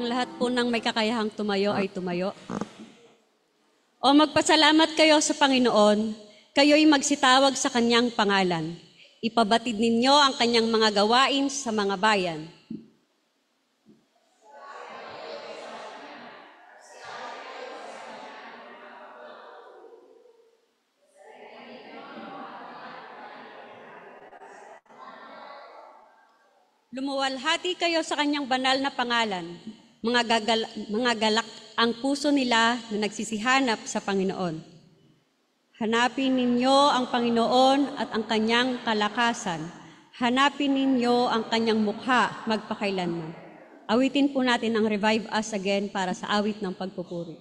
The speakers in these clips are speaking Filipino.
Ang lahat po ng may kakayahang tumayo ay tumayo. O magpasalamat kayo sa Panginoon, kayo'y magsitawag sa kanyang pangalan. Ipabatid ninyo ang kanyang mga gawain sa mga bayan. Lumuwalhati kayo sa kanyang banal na pangalan. Mga galak ang puso nila na nagsisihanap sa Panginoon. Hanapin ninyo ang Panginoon at ang kanyang kalakasan. Hanapin ninyo ang kanyang mukha magpakailanman. Awitin po natin ang Revive Us Again para sa awit ng pagpupuri.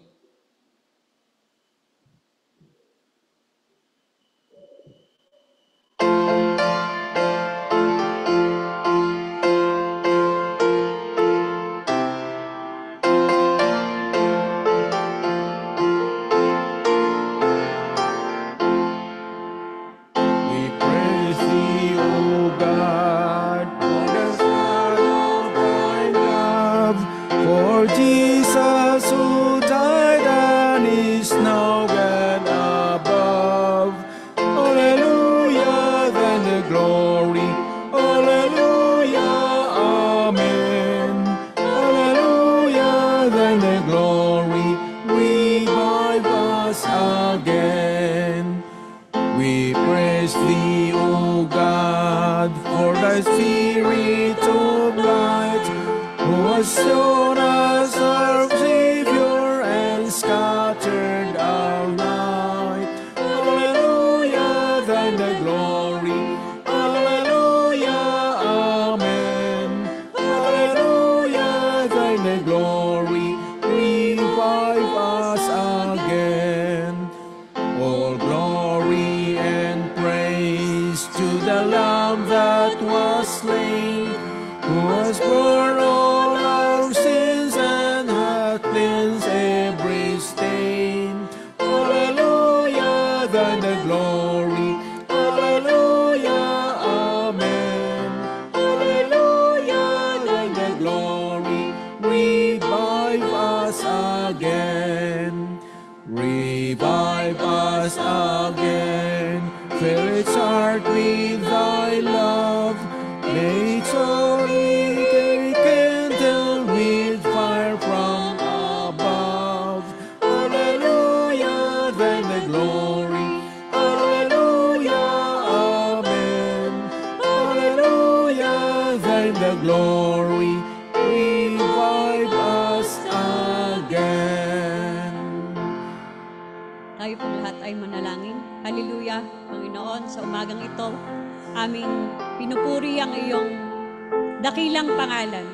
Dakilang pangalan.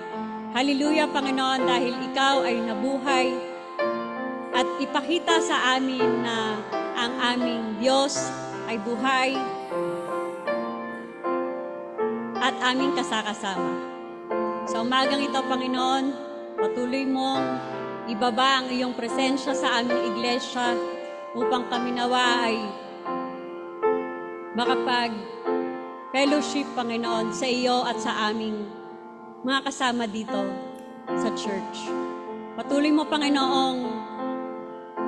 Hallelujah, Panginoon, dahil ikaw ay nabuhay at ipakita sa amin na ang aming Diyos ay buhay at aming kasakasama. Sa umagang ito, Panginoon, patuloy mong ibaba ang iyong presensya sa aming iglesia upang kami nawa ay makapag-fellowship, Panginoon, sa iyo at sa aming mga kasama dito sa church. Patuloy mo, Panginoong,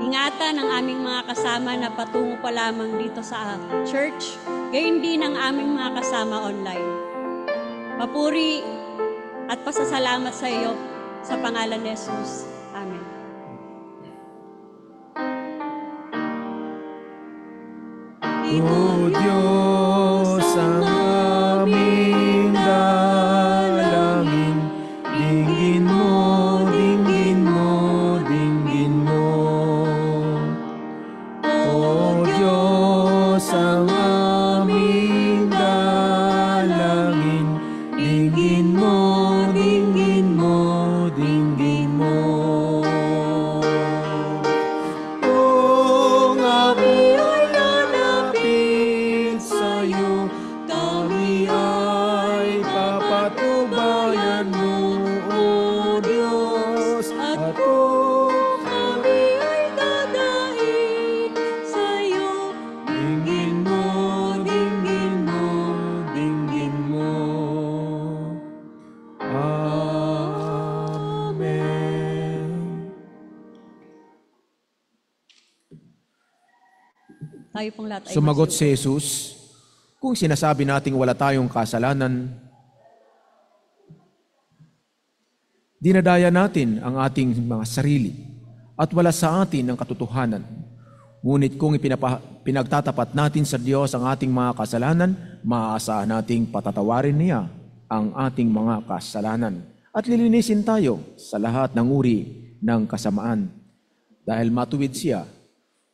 ingatan ang aming mga kasama na patungo pa lamang dito sa church, gayon din ang aming mga kasama online. Papuri at pasasalamat sa iyo sa pangalan ni Jesus. Amen. O Diyos ang aming dalangin, dinggin mo, dinggin mo, dinggin mo. O Diyos ang aming dalangin, dinggin mo, dinggin mo, dinggin mo. Kung ako'y lalapit sa'yo, kami ay papatubayan mo, O Diyos. At kung kami ay dadahin sa'yo, dinggin mo, dinggin mo, dinggin mo. tayo pong lahat ay Sumagot masuko. si Jesus, kung sinasabi nating wala tayong kasalanan, dinadaya natin ang ating mga sarili at wala sa atin ang katotohanan. Ngunit kung pinagtatapat natin sa Diyos ang ating mga kasalanan, maaasahan nating patatawarin niya ang ating mga kasalanan at lilinisin tayo sa lahat ng uri ng kasamaan. Dahil matuwid siya,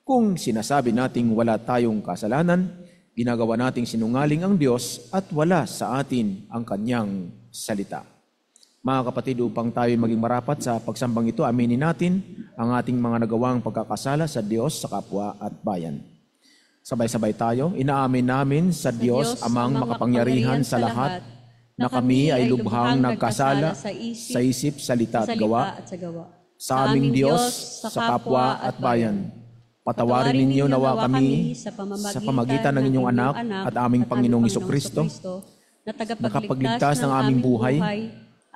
kung sinasabi nating wala tayong kasalanan, ginagawa nating sinungaling ang Diyos at wala sa atin ang kanyang salita. Mga kapatid, upang tayo maging marapat sa pagsambang ito, aminin natin ang ating mga nagawang pagkakasala sa Diyos, sa kapwa at bayan. Sabay-sabay tayo, inaamin namin sa Diyos amang makapangyarihan sa lahat na kami ay lubhang nagkasala sa isip, salita at gawa sa aming Diyos, sa kapwa at bayan. Patawarin ninyo nawa kami sa pamagitan ng inyong anak at aming Panginoong Hesukristo, na nakapagligtas ng aming buhay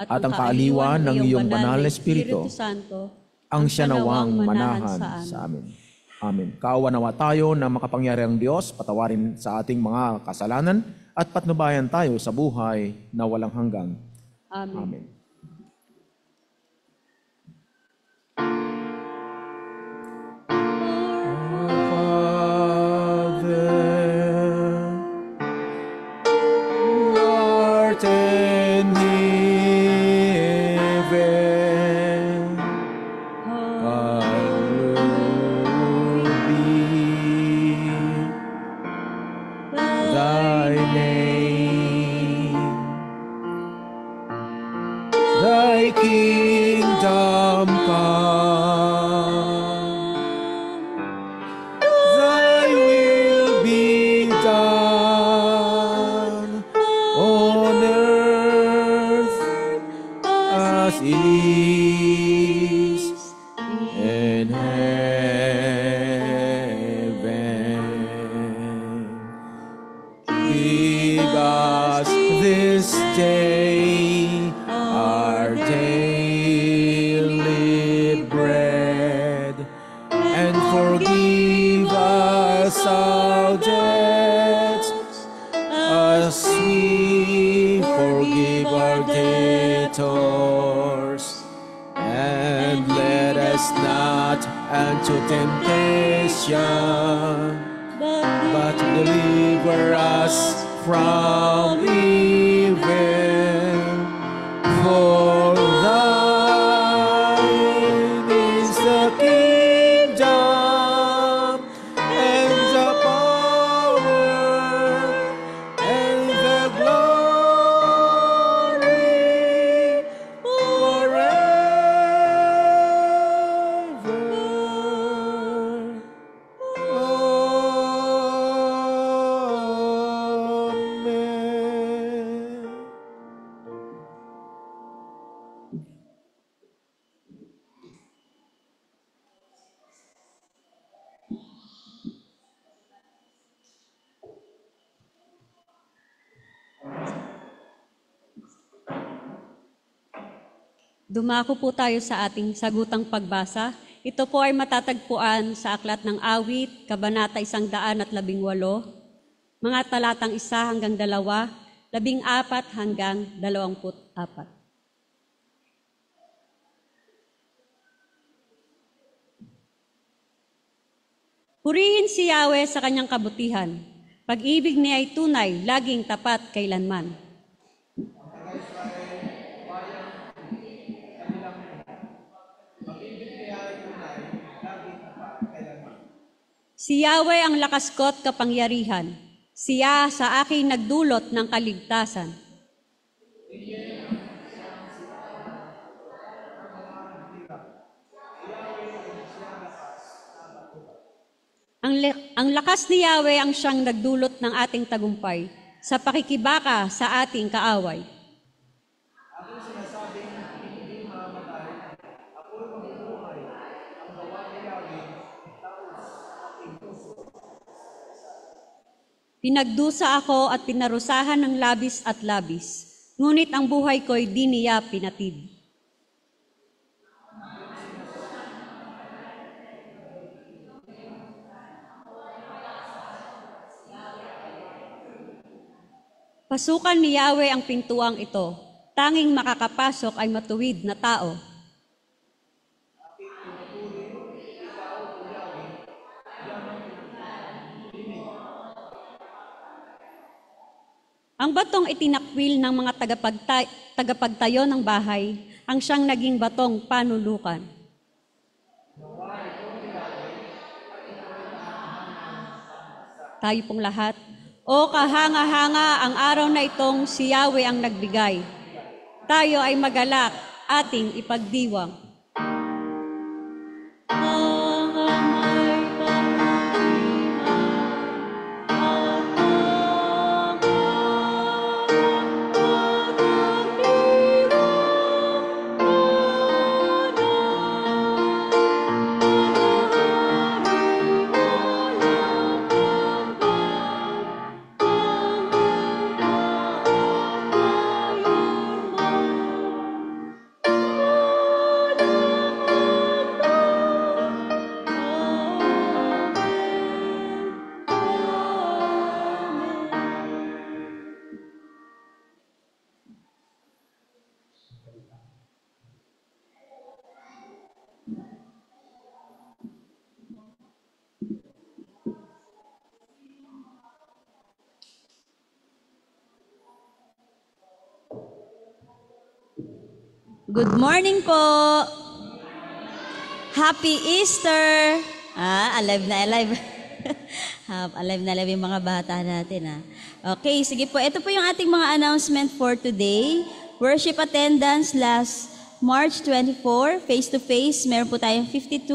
at ang kaaliwan ng iyong banal na Espiritu, ang siya nawang manahan sa amin. Amen. Kaawa nawa tayo na makapangyarihang Diyos, patawarin sa ating mga kasalanan at patnubayan tayo sa buhay na walang hanggan. Amen. Amen. To temptation, but deliver us from evil. For thine is the kingdom and the power and the glory forever. Dumako po tayo sa ating sagutang pagbasa. Ito po ay matatagpuan sa Aklat ng Awit, Kabanata 118, mga talatang 1 hanggang 2, 14 hanggang 24. Purihin si Yahweh sa kanyang kabutihan. Pag-ibig niya ay tunay, laging tapat kailanman. Si Yahweh ang lakas ko't kapangyarihan. Siya sa akin nagdulot ng kaligtasan. Ang lakas ni Yahweh ang siyang nagdulot ng ating tagumpay sa pakikibaka sa ating kaaway. Pinagdusa ako at pinarusahan ng labis at labis, ngunit ang buhay ko'y di niya pinatid. Pasukan ni Yahweh ang pintuang ito. Tanging makakapasok ay matuwid na tao. Ang batong itinakwil ng mga tagapagtayo ng bahay, ang siyang naging batong panulukan. Tayo pong lahat. O kahanga-hanga ang araw na itong si Yahweh ang nagbigay. Tayo ay magalak, ating ipagdiwang. Good morning po! Happy Easter! Alive na alive. Alive na alive yung mga bata natin. Okay, sige po. Ito po yung ating mga announcement for today. Worship attendance last March 24. Face-to-face, meron po tayong 52.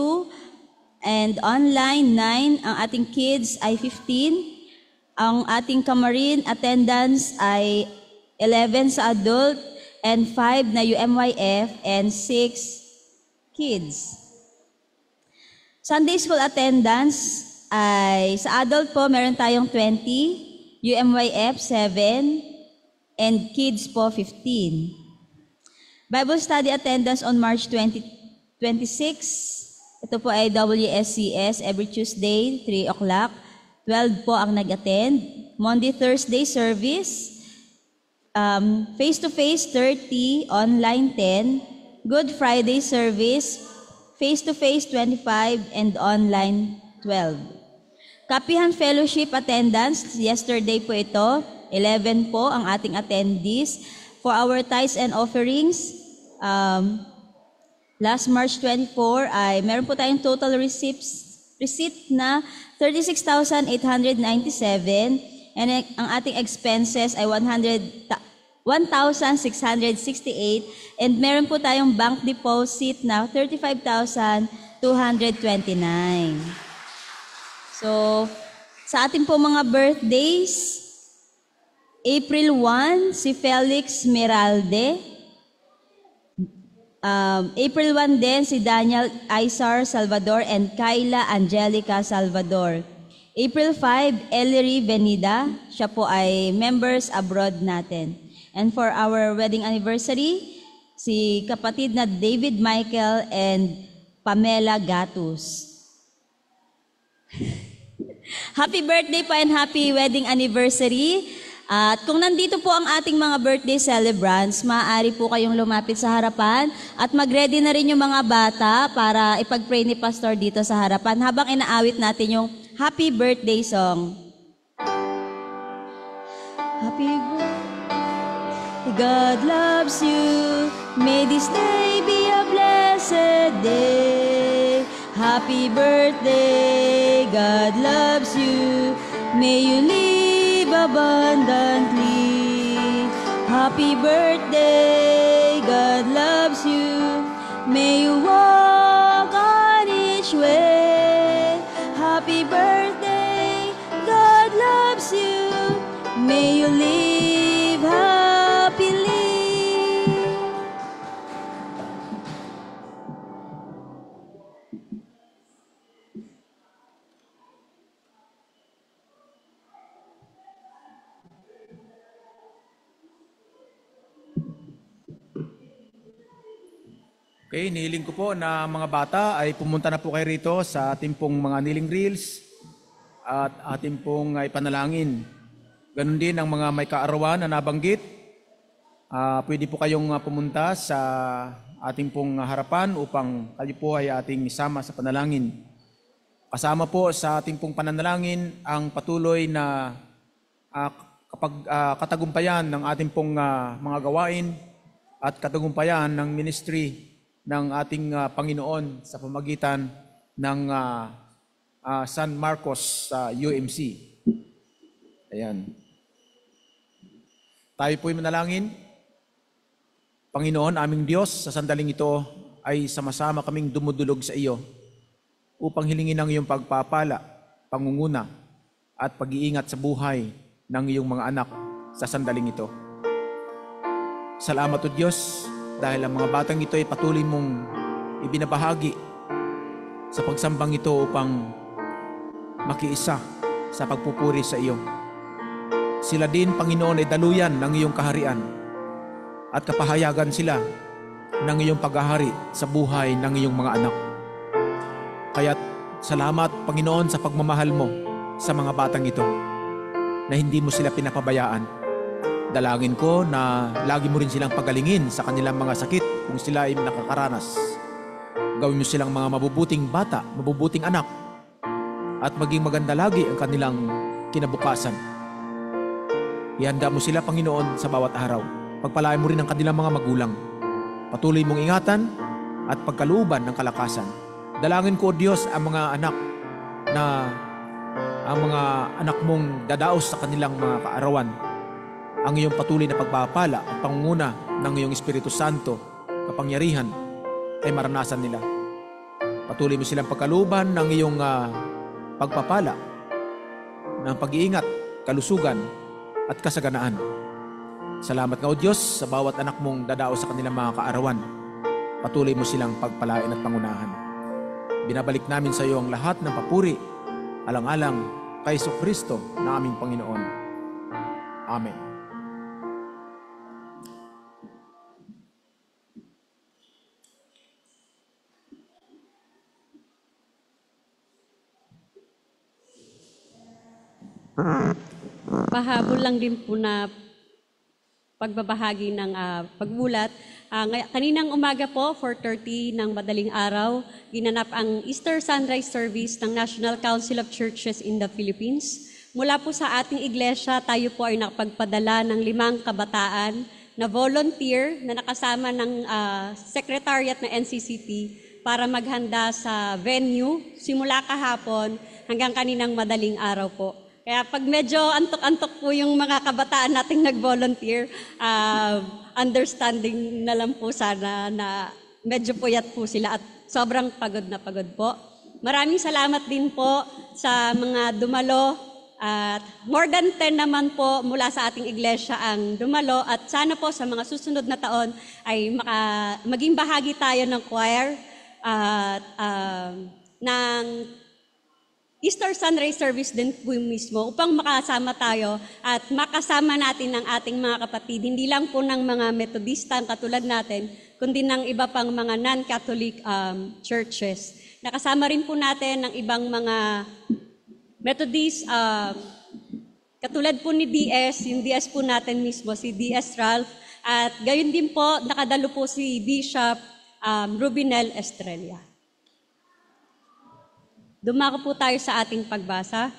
And online, 9. Ang ating kids ay 15. Ang ating kamarin attendance ay 11 sa adult, and 5 na UMYF, and 6 kids. Sunday school attendance ay sa adult po meron tayong 20, UMYF 7, and kids po 15. Bible study attendance on March 26. Ito po ay WSCS every Tuesday, 3 o'clock. 12 po ang nag-attend. Monday, Thursday service. Face-to-face 30, online 10, Good Friday service, face-to-face 25, and online 12. Kapihan Fellowship attendance, yesterday po ito, 11 po ang ating attendees. For our tithes and offerings, last March 24 ay meron po tayong total receipt na 36,897, and ang ating expenses ay 1,668, and meron po tayong bank deposit na 35,229. So, sa ating po mga birthdays, April 1, si Felix Miralde. April 1 din, si Daniel Aizar Salvador and Kayla Angelica Salvador. April 5, Ellery Venida. Siya po ay members abroad natin. And for our wedding anniversary, si kapatid na David Michael and Pamela Gatus. Happy birthday po and happy wedding anniversary. At kung nandito po ang ating mga birthday celebrants, maaari po kayong lumapit sa harapan at mag-ready na rin yung mga bata para ipag-pray ni Pastor dito sa harapan habang inaawit natin yung happy birthday song. Happy birthday, God loves you. May this day be a blessed day. Happy birthday, God loves you. May you live abundantly. Happy birthday, God loves you. May you walk on each way. Happy birthday, God loves you. May you live happily. Okay, nihiling ko po na mga bata ay pumunta na po kayo rito sa ating pong mga kneeling reels at ating pong ipanalangin. Ganon din ang mga may kaarawan na nabanggit. Pwede po kayong pumunta sa ating pong harapan upang kayo po ay ating isama sa panalangin. Kasama po sa ating pong pananalangin ang patuloy na katagumpayan ng ating pong mga gawain at katagumpayan ng ministry ng ating Panginoon sa pamagitan ng San Marcos UMC. Ayan. Tayo po'y manalangin. Panginoon, aming Diyos, sa sandaling ito ay sama-sama kaming dumudulog sa iyo upang hilingin ang iyong pagpapala, pangunguna at pag-iingat sa buhay ng iyong mga anak sa sandaling ito. Salamat o Diyos dahil ang mga batang ito ay patuloy mong ibinabahagi sa pagsambang ito upang makiisa sa pagpupuri sa iyo. Sila din, Panginoon, ay daluyan ng iyong kaharian at kapahayagan sila ng iyong paghahari sa buhay ng iyong mga anak. Kaya't salamat, Panginoon, sa pagmamahal mo sa mga batang ito na hindi mo sila pinapabayaan. Dalangin ko na lagi mo rin silang pagalingin sa kanilang mga sakit kung sila ay nakakaranas. Gawin mo silang mga mabubuting bata, mabubuting anak, at maging maganda lagi ang kanilang kinabukasan. Ihanda mo sila, Panginoon, sa bawat araw. Pagpalain mo rin ang kanilang mga magulang. Patuloy mong ingatan at pagkalooban ng kalakasan. Dalangin ko, O Diyos, ang mga anak mong dadaos sa kanilang mga kaarawan. Ang iyong patuloy na pagpapala at pangunguna ng iyong Espiritu Santo, kapangyarihan, ay maranasan nila. Patuloy mo silang pagkalooban ng iyong pagpapala, ng pag-iingat, kalusugan, at kasaganaan. Salamat nga, O Diyos, sa bawat anak mong dadaos sa kanilang mga kaarawan. Patuloy mo silang pagpalain at pangunahan. Binabalik namin sa iyo ang lahat ng papuri, alang-alang kay Jesucristo na aming Panginoon. Amen. Pahabol lang din po na pagbabahagi ng pagbulat. Kaninang umaga po, 4:30 ng madaling araw, ginanap ang Easter Sunrise Service ng National Council of Churches in the Philippines. Mula po sa ating iglesia, tayo po ay nakapagpadala ng 5 kabataan na volunteer na nakasama ng Secretariat ng NCCP para maghanda sa venue simula kahapon hanggang kaninang madaling araw po. Kaya pag medyo antok-antok po yung mga kabataan nating nag-volunteer, understanding na lang po sana na medyo puyat po sila at sobrang pagod na pagod po. Maraming salamat din po sa mga dumalo at more than 10 naman po mula sa ating iglesia ang dumalo at sana po sa mga susunod na taon ay maging bahagi tayo ng choir at ng Easter Sunrise Service din po mismo upang makasama tayo at makasama natin ang ating mga kapatid, hindi lang po ng mga Metodista katulad natin, kundi ng iba pang mga non-Catholic churches. Nakasama rin po natin ng ibang mga Methodist, katulad po ni DS, yung DS po natin mismo, si DS Ralph, at gayon din po, nakadalo po si Bishop Rubinel Estrella. Dumako po tayo sa ating pagbasa.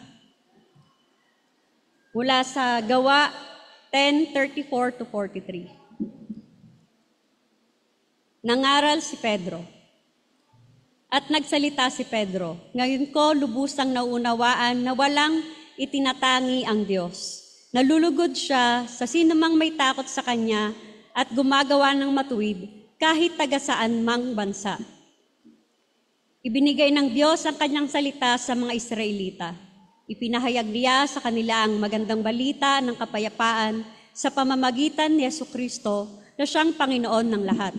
Mula sa Gawa 10:34-43. Nangaral si Pedro. At nagsalita si Pedro, ngayon ko lubusang naunawaan na walang itinatangi ang Diyos. Nalulugod siya sa sinumang may takot sa Kanya at gumagawa ng matuwid kahit taga saan mang bansa. Ibinigay ng Diyos ang Kanyang salita sa mga Israelita. Ipinahayag niya sa kanila ang magandang balita ng kapayapaan sa pamamagitan ni Jesucristo na siyang Panginoon ng lahat.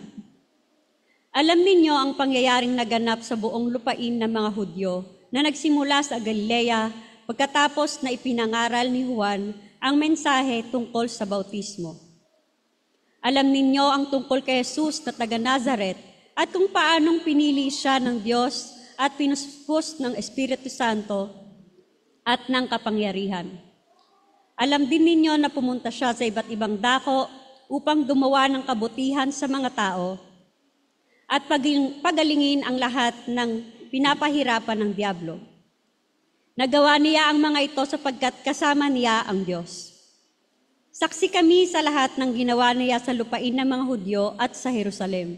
Alam ninyo ang pangyayaring naganap sa buong lupain ng mga Hudyo na nagsimula sa Galilea pagkatapos na ipinangaral ni Juan ang mensahe tungkol sa bautismo. Alam ninyo ang tungkol kay Jesus na taga Nazaret at kung paanong pinili siya ng Diyos at pinuspos ng Espiritu Santo at ng kapangyarihan. Alam din ninyo na pumunta siya sa iba't ibang dako upang gumawa ng kabutihan sa mga tao at pagalingin ang lahat ng pinapahirapan ng diablo. Nagawa niya ang mga ito sapagkat kasama niya ang Diyos. Saksi kami sa lahat ng ginawa niya sa lupain ng mga Hudyo at sa Jerusalem.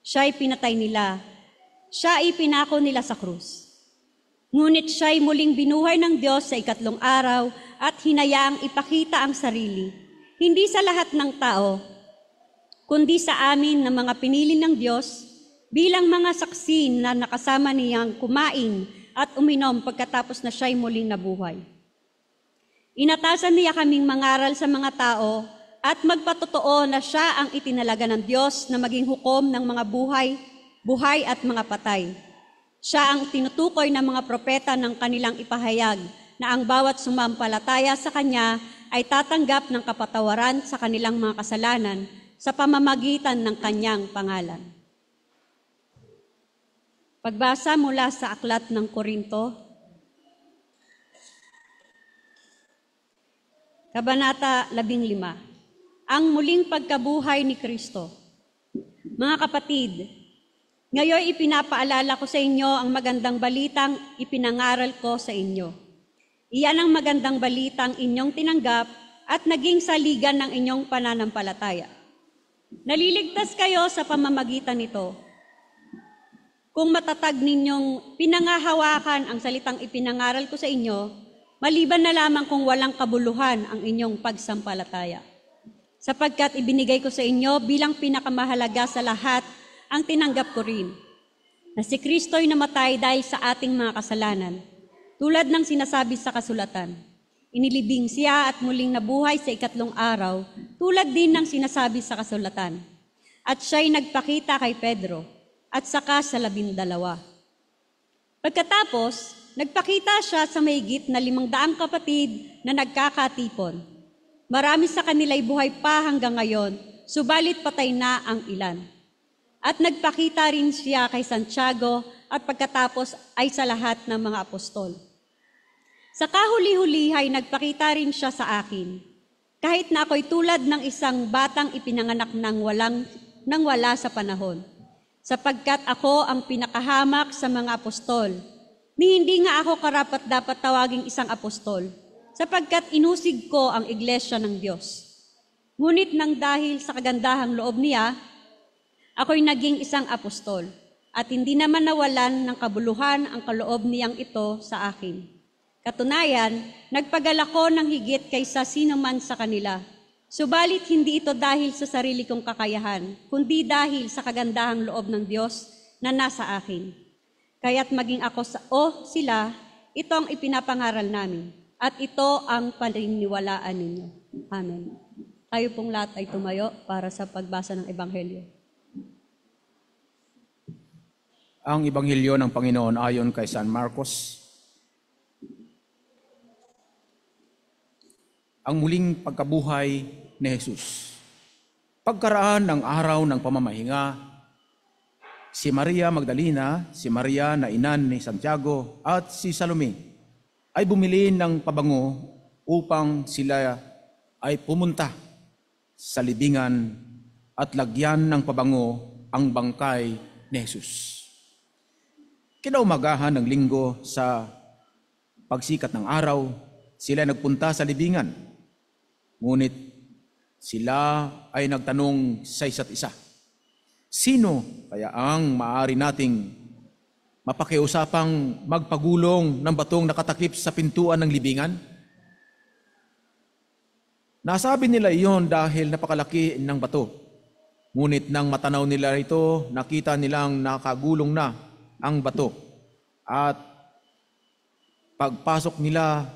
Siya ay pinatay nila. Siya ay pinako nila sa krus. Ngunit siya ay muling binuhay ng Diyos sa ikatlong araw at hinayaang ipakita ang sarili, hindi sa lahat ng tao, kundi sa amin na mga pinili ng Diyos bilang mga saksi na nakasama niyang kumain at uminom pagkatapos na siya'y muling nabuhay. Inatasan niya kaming mangaral sa mga tao at magpatotoo na siya ang itinalaga ng Diyos na maging hukom ng mga buhay at mga patay. Siya ang tinutukoy ng mga propeta ng kanilang ipahayag na ang bawat sumampalataya sa Kanya ay tatanggap ng kapatawaran sa kanilang mga kasalanan sa pamamagitan ng Kanyang pangalan. Pagbasa mula sa Aklat ng Korinto, Kabanata 15. Ang muling pagkabuhay ni Kristo. Mga kapatid, ngayon ipinapaalala ko sa inyo ang magandang balitang ipinangaral ko sa inyo. Iyan ang magandang balitang inyong tinanggap at naging saligan ng inyong pananampalataya. Naliligtas kayo sa pamamagitan nito. Kung matatag ninyong pinangahawakan ang salitang ipinangaral ko sa inyo, maliban na lamang kung walang kabuluhan ang inyong pagsampalataya. Sapagkat ibinigay ko sa inyo bilang pinakamahalaga sa lahat ang tinanggap ko rin, na si Kristo'y namatay dahil sa ating mga kasalanan, tulad ng sinasabi sa kasulatan. Inilibing siya at muling nabuhay sa ikatlong araw, tulad din ng sinasabi sa kasulatan. At siya'y nagpakita kay Pedro, at saka sa 12. Pagkatapos, nagpakita siya sa mahigit na 500 kapatid na nagkakatipon. Marami sa kanila'y buhay pa hanggang ngayon, subalit patay na ang ilan. At nagpakita rin siya kay Santiago at pagkatapos ay sa lahat ng mga apostol. Sa kahuli-huli ay nagpakita rin siya sa akin, kahit na ako'y tulad ng isang batang ipinanganak nang wala sa panahon, sapagkat ako ang pinakahamak sa mga apostol. Hindi nga ako karapat dapat tawaging isang apostol, sapagkat inusig ko ang iglesia ng Diyos. Ngunit nang dahil sa kagandahang loob niya, ako'y naging isang apostol, at hindi naman nawalan ng kabuluhan ang kaloob niyang ito sa akin. Katunayan, nagpagal ako ng higit kaysa sino man sa kanila. Subalit hindi ito dahil sa sarili kong kakayahan, kundi dahil sa kagandahang loob ng Diyos na nasa akin. Kaya't maging ako sila, ito ang ipinapangaral namin, at ito ang paniniwalaan ninyo. Amen. Tayo pong lahat ay tumayo para sa pagbasa ng Ebanghelyo. Ang Ebanghelyo ng Panginoon ayon kay San Marcos. Ang muling pagkabuhay ni Jesus. Pagkaraan ng araw ng pamamahinga, si Maria Magdalena, si Maria na inan ni Santiago at si Salome ay bumili ng pabango upang sila ay pumunta sa libingan at lagyan ng pabango ang bangkay ni Jesus. Kinaumagahan ng linggo sa pagsikat ng araw, sila nagpunta sa libingan. Ngunit sila ay nagtanong sa isa't isa, sino kaya ang maaari nating mapakiusapang magpagulong ng batong nakatakip sa pintuan ng libingan? Nasabi nila iyon dahil napakalaki ng bato. Ngunit nang matanaw nila ito, nakita nilang nakagulong na ang bato. At pagpasok nila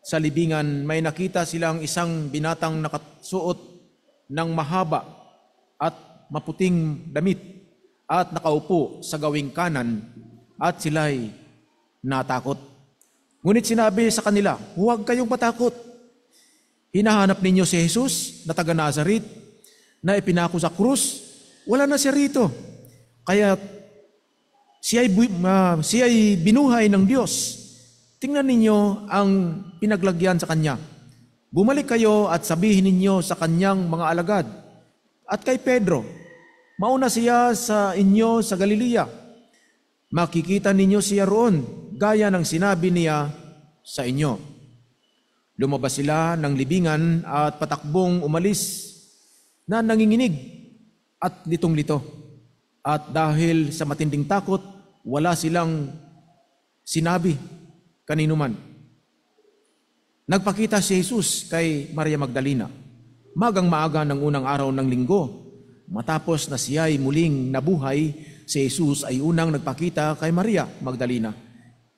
sa libingan, may nakita silang isang binatang nakasuot ng mahaba at maputing damit at nakaupo sa gawing kanan at sila'y natakot. Ngunit sinabi sa kanila, huwag kayong matakot. Hinahanap ninyo si Jesus na taga Nazaret na ipinako sa krus. Wala na siya rito. Kaya siya'y binuhay ng Diyos. Tingnan ninyo ang pinaglagyan sa kanya. Bumalik kayo at sabihin ninyo sa kanyang mga alagad at kay Pedro, mauna siya sa inyo sa Galilea. Makikita ninyo siya roon, gaya ng sinabi niya sa inyo. Lumabas sila ng libingan at patakbong umalis na nanginginig at litong-lito. At dahil sa matinding takot, wala silang sinabi kanino man. Nagpakita si Jesus kay Maria Magdalena, magang maaga ng unang araw ng linggo. Matapos na siya ay muling nabuhay, si Jesus ay unang nagpakita kay Maria Magdalena.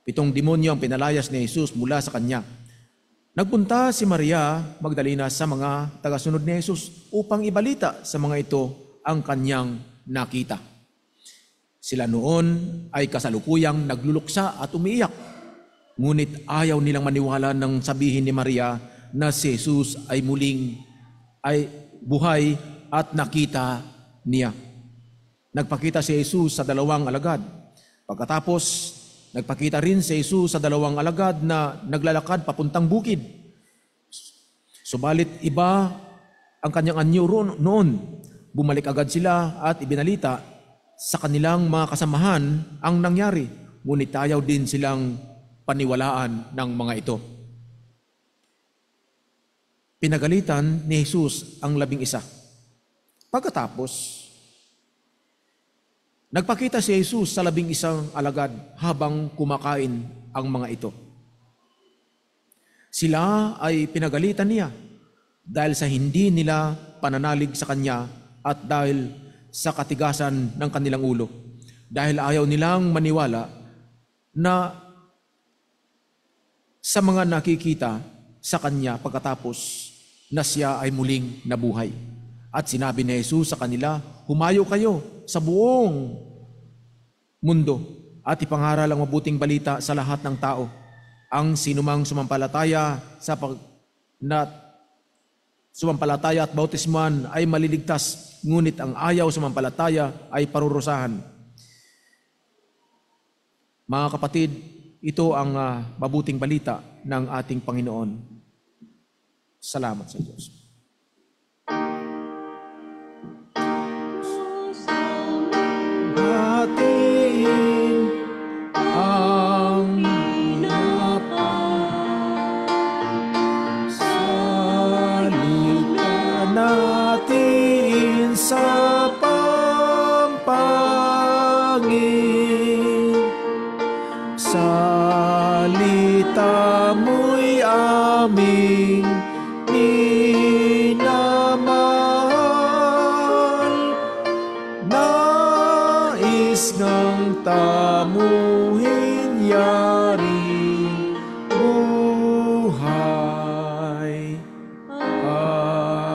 7 demonyo ang pinalayas ni Jesus mula sa kanya. Nagpunta si Maria Magdalena sa mga tagasunod ni Jesus upang ibalita sa mga ito ang kanyang nakita. Sila noon ay kasalukuyang nagluluksa at umiiyak. Ngunit ayaw nilang maniwala nang sabihin ni Maria na si Jesus ay muling ay buhay at nakita niya. Nagpakita si Jesus sa 2 alagad. Pagkatapos, nagpakita rin si Jesus sa 2 alagad na naglalakad papuntang bukid. Subalit iba ang kanyang anyo noon. Bumalik agad sila at ibinalita sa kanilang mga kasamahan ang nangyari. Ngunit ayaw din silang paniwalaan ng mga ito. Pinagalitan ni Jesus ang 11. Pagkatapos, nagpakita si Jesus sa 11 alagad habang kumakain ang mga ito. Sila ay pinagalitan niya dahil sa hindi nila pananalig sa kanya at dahil sa katigasan ng kanilang ulo. Dahil ayaw nilang maniwala na sa mga nakikita sa kanya pagkatapos na siya ay muling nabuhay. At sinabi ni Jesus sa kanila, humayo kayo sa buong mundo at ipangaral ang mabuting balita sa lahat ng tao. Ang sinumang sumampalataya sumampalataya at bautismuhan ay maliligtas, ngunit ang ayaw sumampalataya ay parurusahan. Mga kapatid, ito ang mabuting balita ng ating Panginoon. Salamat sa Diyos. Hatiin ang salita natin sa pampangin. Salita mo'y aming minamahal. Nais ngang tamuhin yaring buhay. Amen.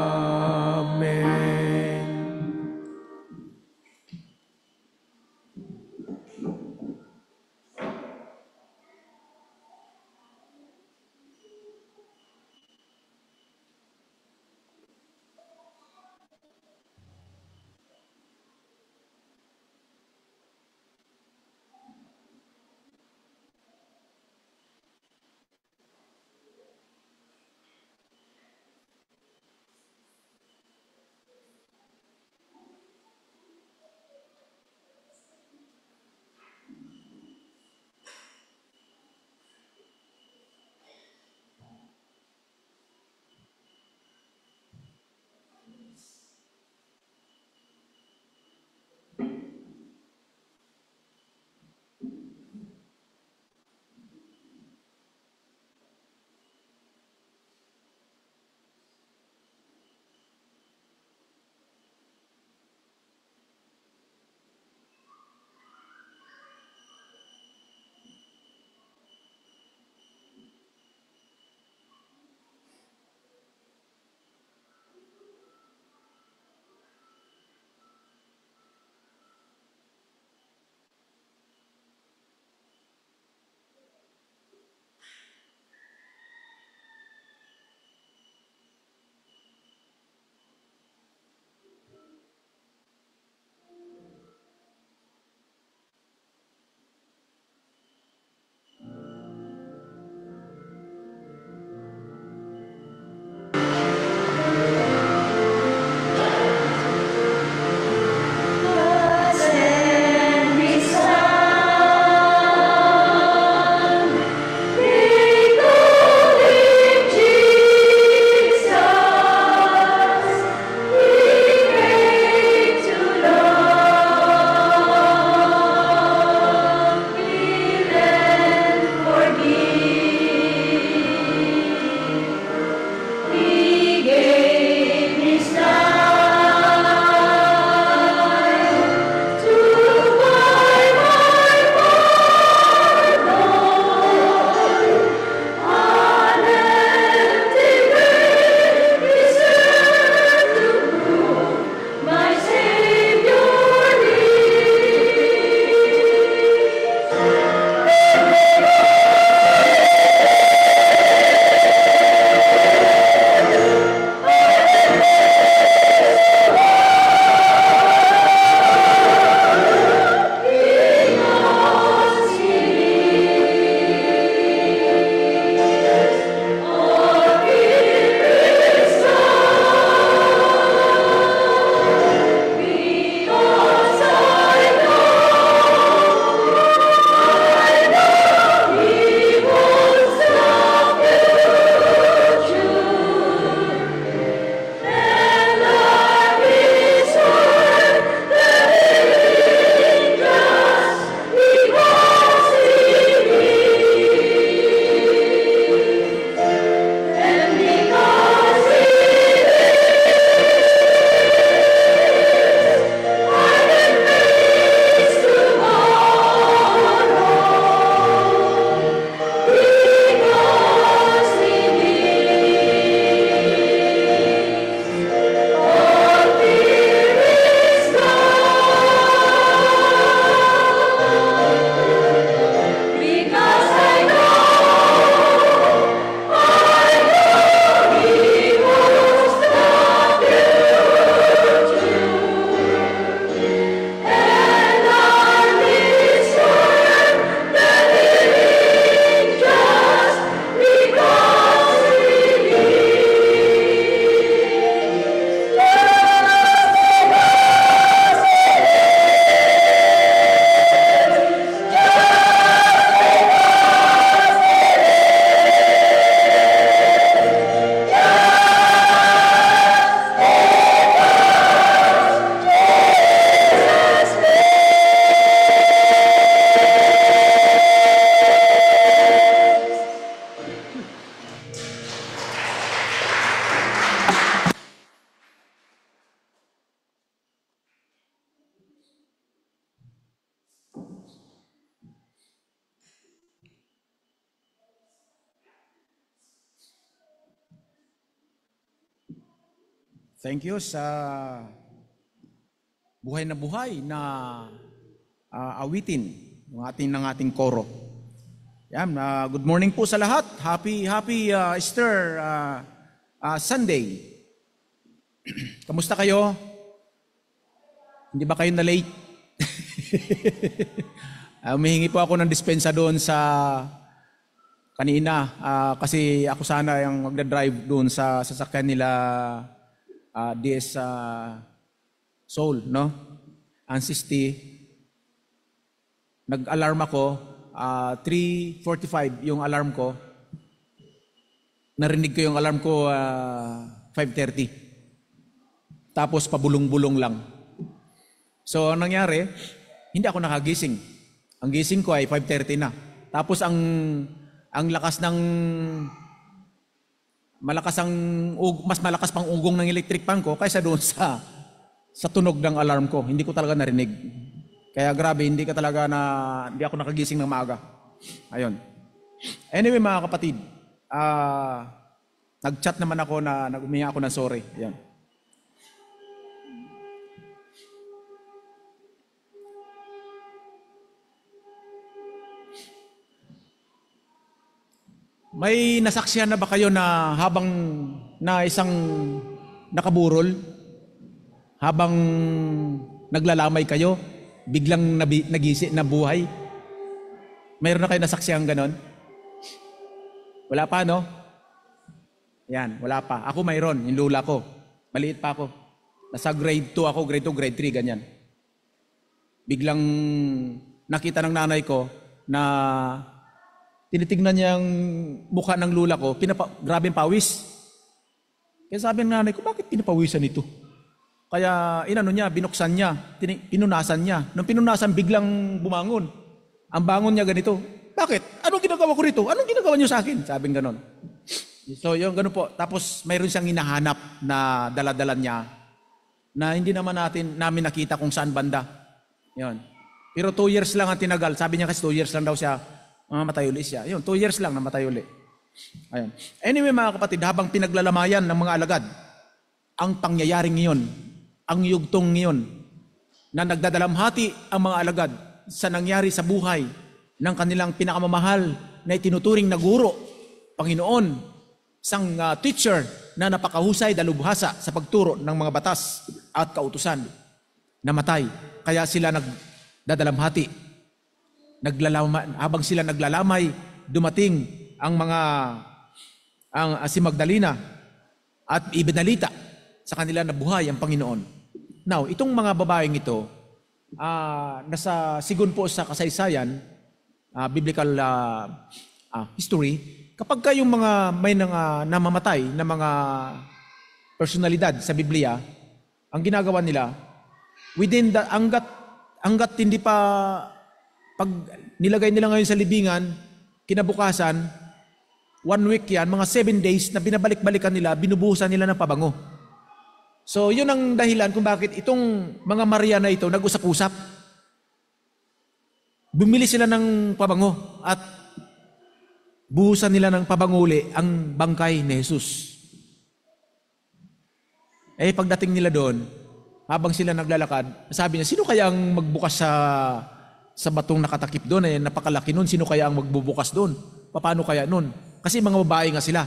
Thank you sa buhay na awitin ng ating koro. Yan, good morning po sa lahat. Happy Easter Sunday. Kamusta kayo? Hindi ba kayo na late? Humihingi po ako ng dispensa doon sa kanina kasi ako sana yung magdadrive doon sa sasakyan nila DS Soul, no? Ansisti. Nag-alarm ako 3:45 yung alarm ko. Narinig ko yung alarm ko 5:30. Tapos pabulong-bulong lang. So, ang nangyari, hindi ako nakagising. Ang gising ko ay 5:30 na. Tapos ang lakas ng mas malakas pang ugong ng electric fan ko kaysa doon sa tunog ng alarm ko. Hindi ko talaga narinig. Kaya grabe, hindi ako nakagising ng maaga. Ayun. Anyway mga kapatid, nag-chat naman ako na nag-uminga ako ng sorry. Ayun. May nasaksihan na ba kayo na habang na isang nakaburol, habang naglalamay kayo, biglang nagisi na buhay? Mayroon na kayo nasaksihan ganon? Wala pa, no? Yan, wala pa. Ako mayroon, yung lula ko. Maliit pa ako. Nasa grade 2 ako, grade 2, grade 3, ganyan. Biglang nakita ng nanay ko na tinitignan niya ang mukha ng lula ko, grabe ang pawis. Kaya sabi ng nanay ko, bakit pinapawisan ito? Kaya binuksan niya, pinunasan niya. Nung pinunasan, biglang bumangon. Ang bangon niya ganito, bakit? Anong ginagawa ko rito? Anong ginagawa niyo sa akin? Sabi ng ganon. So yung ganon po. Tapos mayroon siyang hinahanap na daladalan niya na hindi naman namin nakita kung saan banda. Yun. Pero 2 years lang ang tinagal. Sabi niya kasi 2 years lang daw siya. Mamatay uli siya. Yun, 2 years lang namatay uli. Ayun. Anyway mga kapatid, habang pinaglalamayan ng mga alagad, ang pangyayaring ngayon, ang yugtong ngayon, na nagdadalamhati ang mga alagad sa nangyari sa buhay ng kanilang pinakamamahal na itinuturing na guro, Panginoon, isang teacher na napakahusay dalubhasa sa pagturo ng mga batas at kautusan, namatay. Kaya sila nagdadalamhati. Habang sila naglalamay, dumating si Magdalena at ibinalita sa kanila na buhay ang Panginoon. Now, itong mga babaeng ito, nasa sigun po sa kasaysayan, biblical history, kapag kayong may namamatay na mga personalidad sa Biblia, ang ginagawa nila, within the hanggat hindi pa pag nilagay nila ngayon sa libingan, kinabukasan, 1 week yan, mga 7 days na binabalik-balikan nila, binubuhusan nila ng pabango. So, yun ang dahilan kung bakit itong mga Maria na ito nag-usap-usap. Bumili sila ng pabango at buhusan nila ng pabanguli ang bangkay ni Jesus. Pagdating nila doon, habang sila naglalakad, sabi niya, sino kaya ang magbukas sa batong nakatakip doon, napakalaki nun, sino kaya ang magbubukas doon? Paano kaya nun? Kasi mga babae nga sila,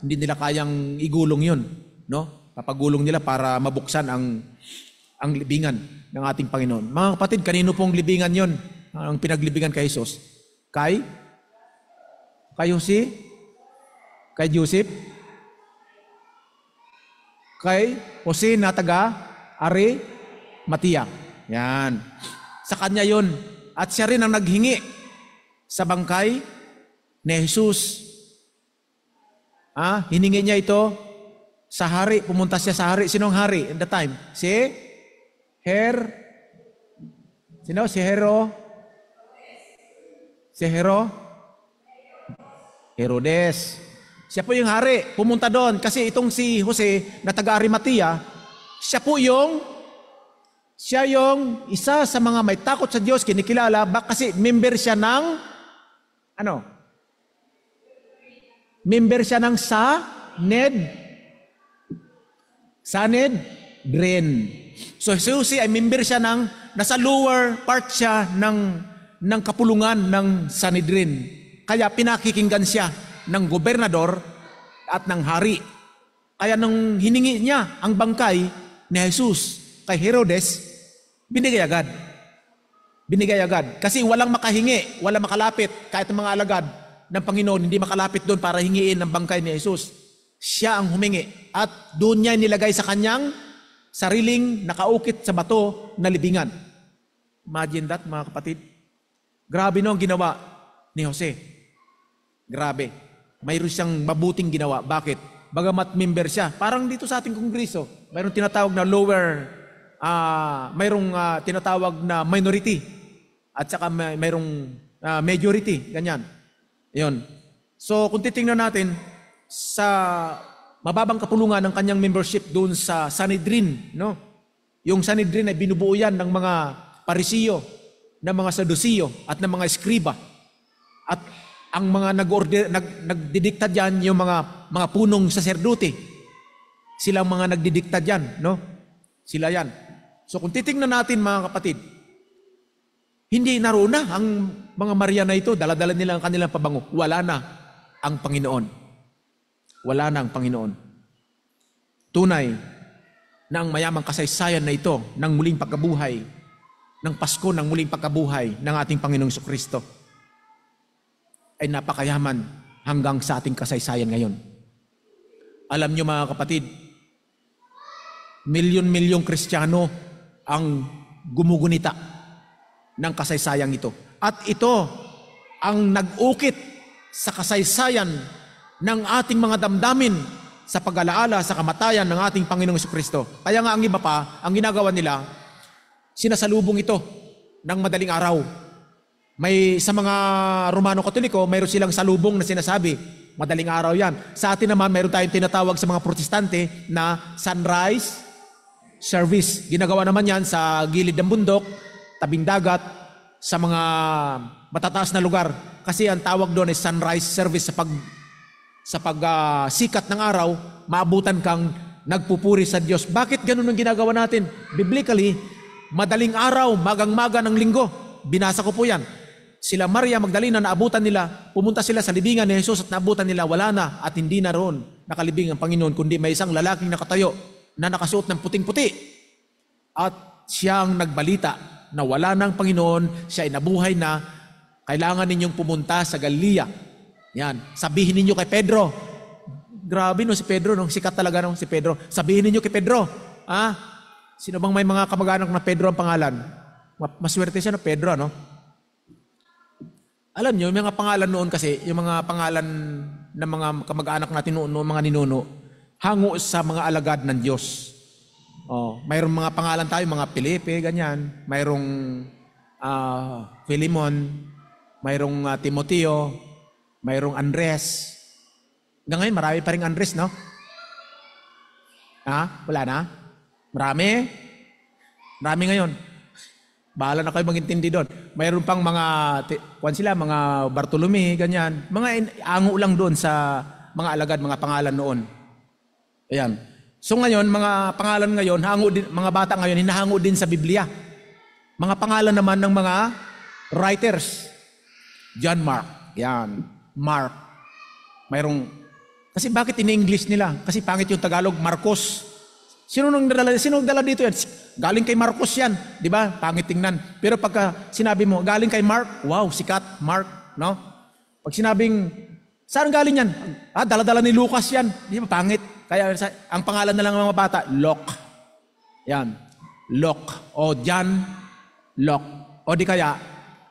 hindi nila kayang igulong yun, no? Papagulong nila para mabuksan ang libingan ng ating Panginoon. Mga kapatid, kanino pong libingan yun? Ang pinaglibingan kay Jesus? Kay Jose? Kay Joseph? Kay Jose na taga Arimatea. Yan. Sa kanya yun. At siya rin ang naghingi sa bangkay ni Jesus. Hiningi niya ito sa hari. Pumunta siya sa hari. Sinong hari at the time? Si Herodes. Siya po yung hari. Pumunta doon. Kasi itong si Jose na taga Arimatea, siya yung isa sa mga may takot sa Diyos, kinikilala, kasi member siya ng, member siya ng Sanhedrin. So si Susi ay member siya nasa lower part siya ng kapulungan ng Sanhedrin. Kaya pinakikinggan siya ng gobernador at ng hari. Kaya nung hiningi niya ang bangkay ni Jesus kay Herodes, binigay agad. Binigay agad. Kasi walang makahingi, walang makalapit. Kahit ang mga alagad ng Panginoon, hindi makalapit doon para hingiin ng bangkay ni Jesus. Siya ang humingi. At doon niya nilagay sa kanyang sariling nakaukit sa bato na libingan. Imagine that, mga kapatid. Grabe no ang ginawa ni Jose. Grabe. Mayroon siyang mabuting ginawa. Bakit? Bagamat member siya. Parang dito sa ating kongreso, mayroong tinatawag na mayroong tinatawag na minority. At saka mayroong majority. Ganyan. Yun. So kung titingnan natin sa mababang kapulungan ng kanyang membership doon sa Sanhedrin, no? Yung Sanhedrin ay binubuo yan ng mga Parisiyo, ng mga Sadusiyo at ng mga Eskriba. At ang mga nagdidikta diyan yung mga punong saserdote. Sila ang mga nagdidikta diyan, no? Sila yan. So kung titingnan natin, mga kapatid, hindi naroon na ang mga Maria na ito, dala-dala nila ang kanilang pabango. Wala na ang Panginoon. Wala na ang Panginoon. Tunay na ang mayamang kasaysayan na ito ng muling pagkabuhay, ng Pasko ng muling pagkabuhay ng ating Panginoong Jesucristo ay napakayaman hanggang sa ating kasaysayan ngayon. Alam nyo, mga kapatid, milyon-milyong Kristiyano ang gumugunita ng kasaysayang ito. At ito ang nag-ukit sa kasaysayan ng ating mga damdamin sa pag-alaala sa kamatayan ng ating Panginoong Jesucristo. Kaya nga ang iba pa, ang ginagawa nila, sinasalubong ito ng madaling araw. May sa mga Romano Katoliko, mayroon silang salubong na sinasabi, madaling araw yan. Sa atin naman, mayroon tayong tinatawag sa mga Protestante na sunrise service. Ginagawa naman yan sa gilid ng bundok, tabing dagat, sa mga matataas na lugar. Kasi ang tawag doon ay sunrise service sa pagsikat ng araw, maabutan kang nagpupuri sa Diyos. Bakit ganun ang ginagawa natin? Biblically, madaling araw, magang-maga ng linggo. Binasa ko po yan. Sila Maria Magdalena, naabutan nila, pumunta sila sa libingan ni Jesus at naabutan nila, wala na at hindi na roon nakalibing ang Panginoon, kundi may isang lalaking nakatayo na nakasuot ng puting-puti. At siyang nagbalita na wala ng Panginoon, siya ay nabuhay na, kailangan ninyong pumunta sa Galilea. Yan, sabihin ninyo kay Pedro. Grabe no si Pedro, no? Sikat talaga no si Pedro. Sabihin ninyo kay Pedro. Sino bang may mga kamag-anak na Pedro ang pangalan? Maswerte siya na Pedro, no? Alam nyo, yung mga pangalan noon kasi, yung mga pangalan ng mga kamag-anak natin noon, mga ninuno, hango sa mga alagad ng Diyos. Mayroong mga pangalan tayo, mga Felipe, ganyan. Mayroong Philemon, mayroong Timoteo, mayroong Andres. Hanggang ngayon, marami pa rin Andres, no? Wala na? Marami? Marami ngayon. Bahala na kayo magintindi doon. Mayroon pang mga Bartolome, ganyan. Mga ango lang doon sa mga alagad, mga pangalan noon. Ayan. So ngayon, mga pangalan ngayon, mga bata ngayon, hinahango din sa Biblia. Mga pangalan naman ng mga writers. John Mark. Yan. Mark. Kasi bakit in-English nila? Kasi pangit yung Tagalog, Marcos. Sino dala dito yan? Galing kay Marcos yan. Di ba? Pangit tingnan. Pero pagka sinabi mo, galing kay Mark, wow, sikat, Mark. No? Pag sinabing, saan galing yan? Dala-dala ni Lucas yan. Di ba? Pangit. Kaya ang pangalan na lang ng mga bata, Locke. Yan. Locke. O John Locke. O di kaya,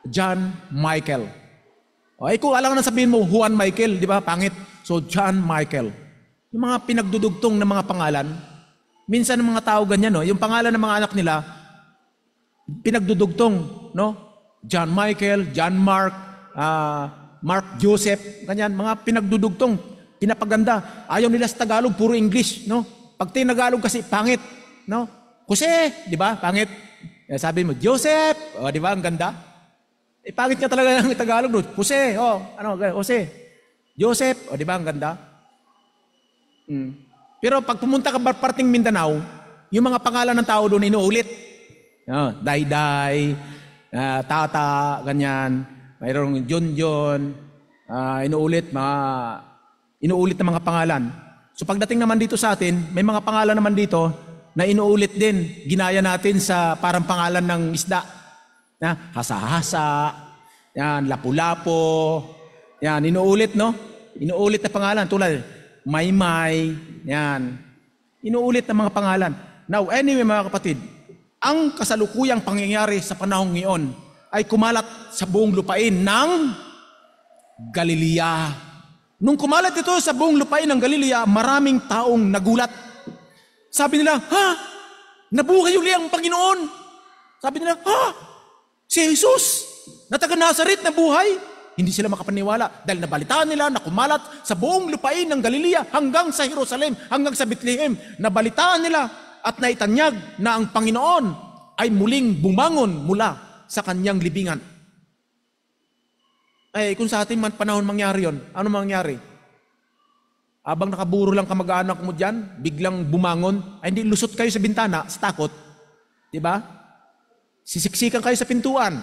John Michael. Kung alam na sabihin mo, Juan Michael, di ba? Pangit. So, John Michael. Yung mga pinagdudugtong na mga pangalan, minsan ng mga tao ganyan, no? Yung pangalan ng mga anak nila, pinagdudugtong, no? John Michael, John Mark, Mark Joseph, ganyan, mga pinagdudugtong, pinapaganda. Ayaw nila sa Tagalog, puro English, no? Pag Tinagalog kasi, pangit, no? Jose, di ba? Pangit. Sabi mo, Joseph, di ba? Ang ganda. Pangit ka talaga ng Tagalog, no? Jose, Jose. Joseph, di ba? Ang ganda. Pero pag pumunta ka parting Mindanao, yung mga pangalan ng tao doon inuulit. Dayday, Tata, ganyan. Mayroong John, inuulit ng mga pangalan. So pagdating naman dito sa atin, may mga pangalan naman dito na inuulit din. Ginaya natin sa parang pangalan ng isda. Hasa-hasa, yan, lapu-lapo, yan, inuulit, no? Inuulit na pangalan tulad Maymay, yan. Inuulit na mga pangalan. Now, anyway mga kapatid, ang kasalukuyang pangyayari sa panahong ngayon ay kumalat sa buong lupain ng Galilea. Nung kumalat ito sa buong lupain ng Galilea, maraming taong nagulat. Sabi nila, nabuhay uli ang Panginoon. Sabi nila, si Jesus na taga Nazaret na buhay. Hindi sila makapaniwala dahil nabalitaan nila na kumalat sa buong lupain ng Galilea hanggang sa Jerusalem, hanggang sa Bethlehem. Nabalitaan nila at naitanyag na ang Panginoon ay muling bumangon mula sa kanyang libingan. Kung sa ating panahon mangyari yon, ano mangyari? Habang nakaburo lang kamag-anak mo dyan, biglang bumangon, ay hindi lusot kayo sa bintana sa takot. Diba? Sisiksikan kayo sa pintuan.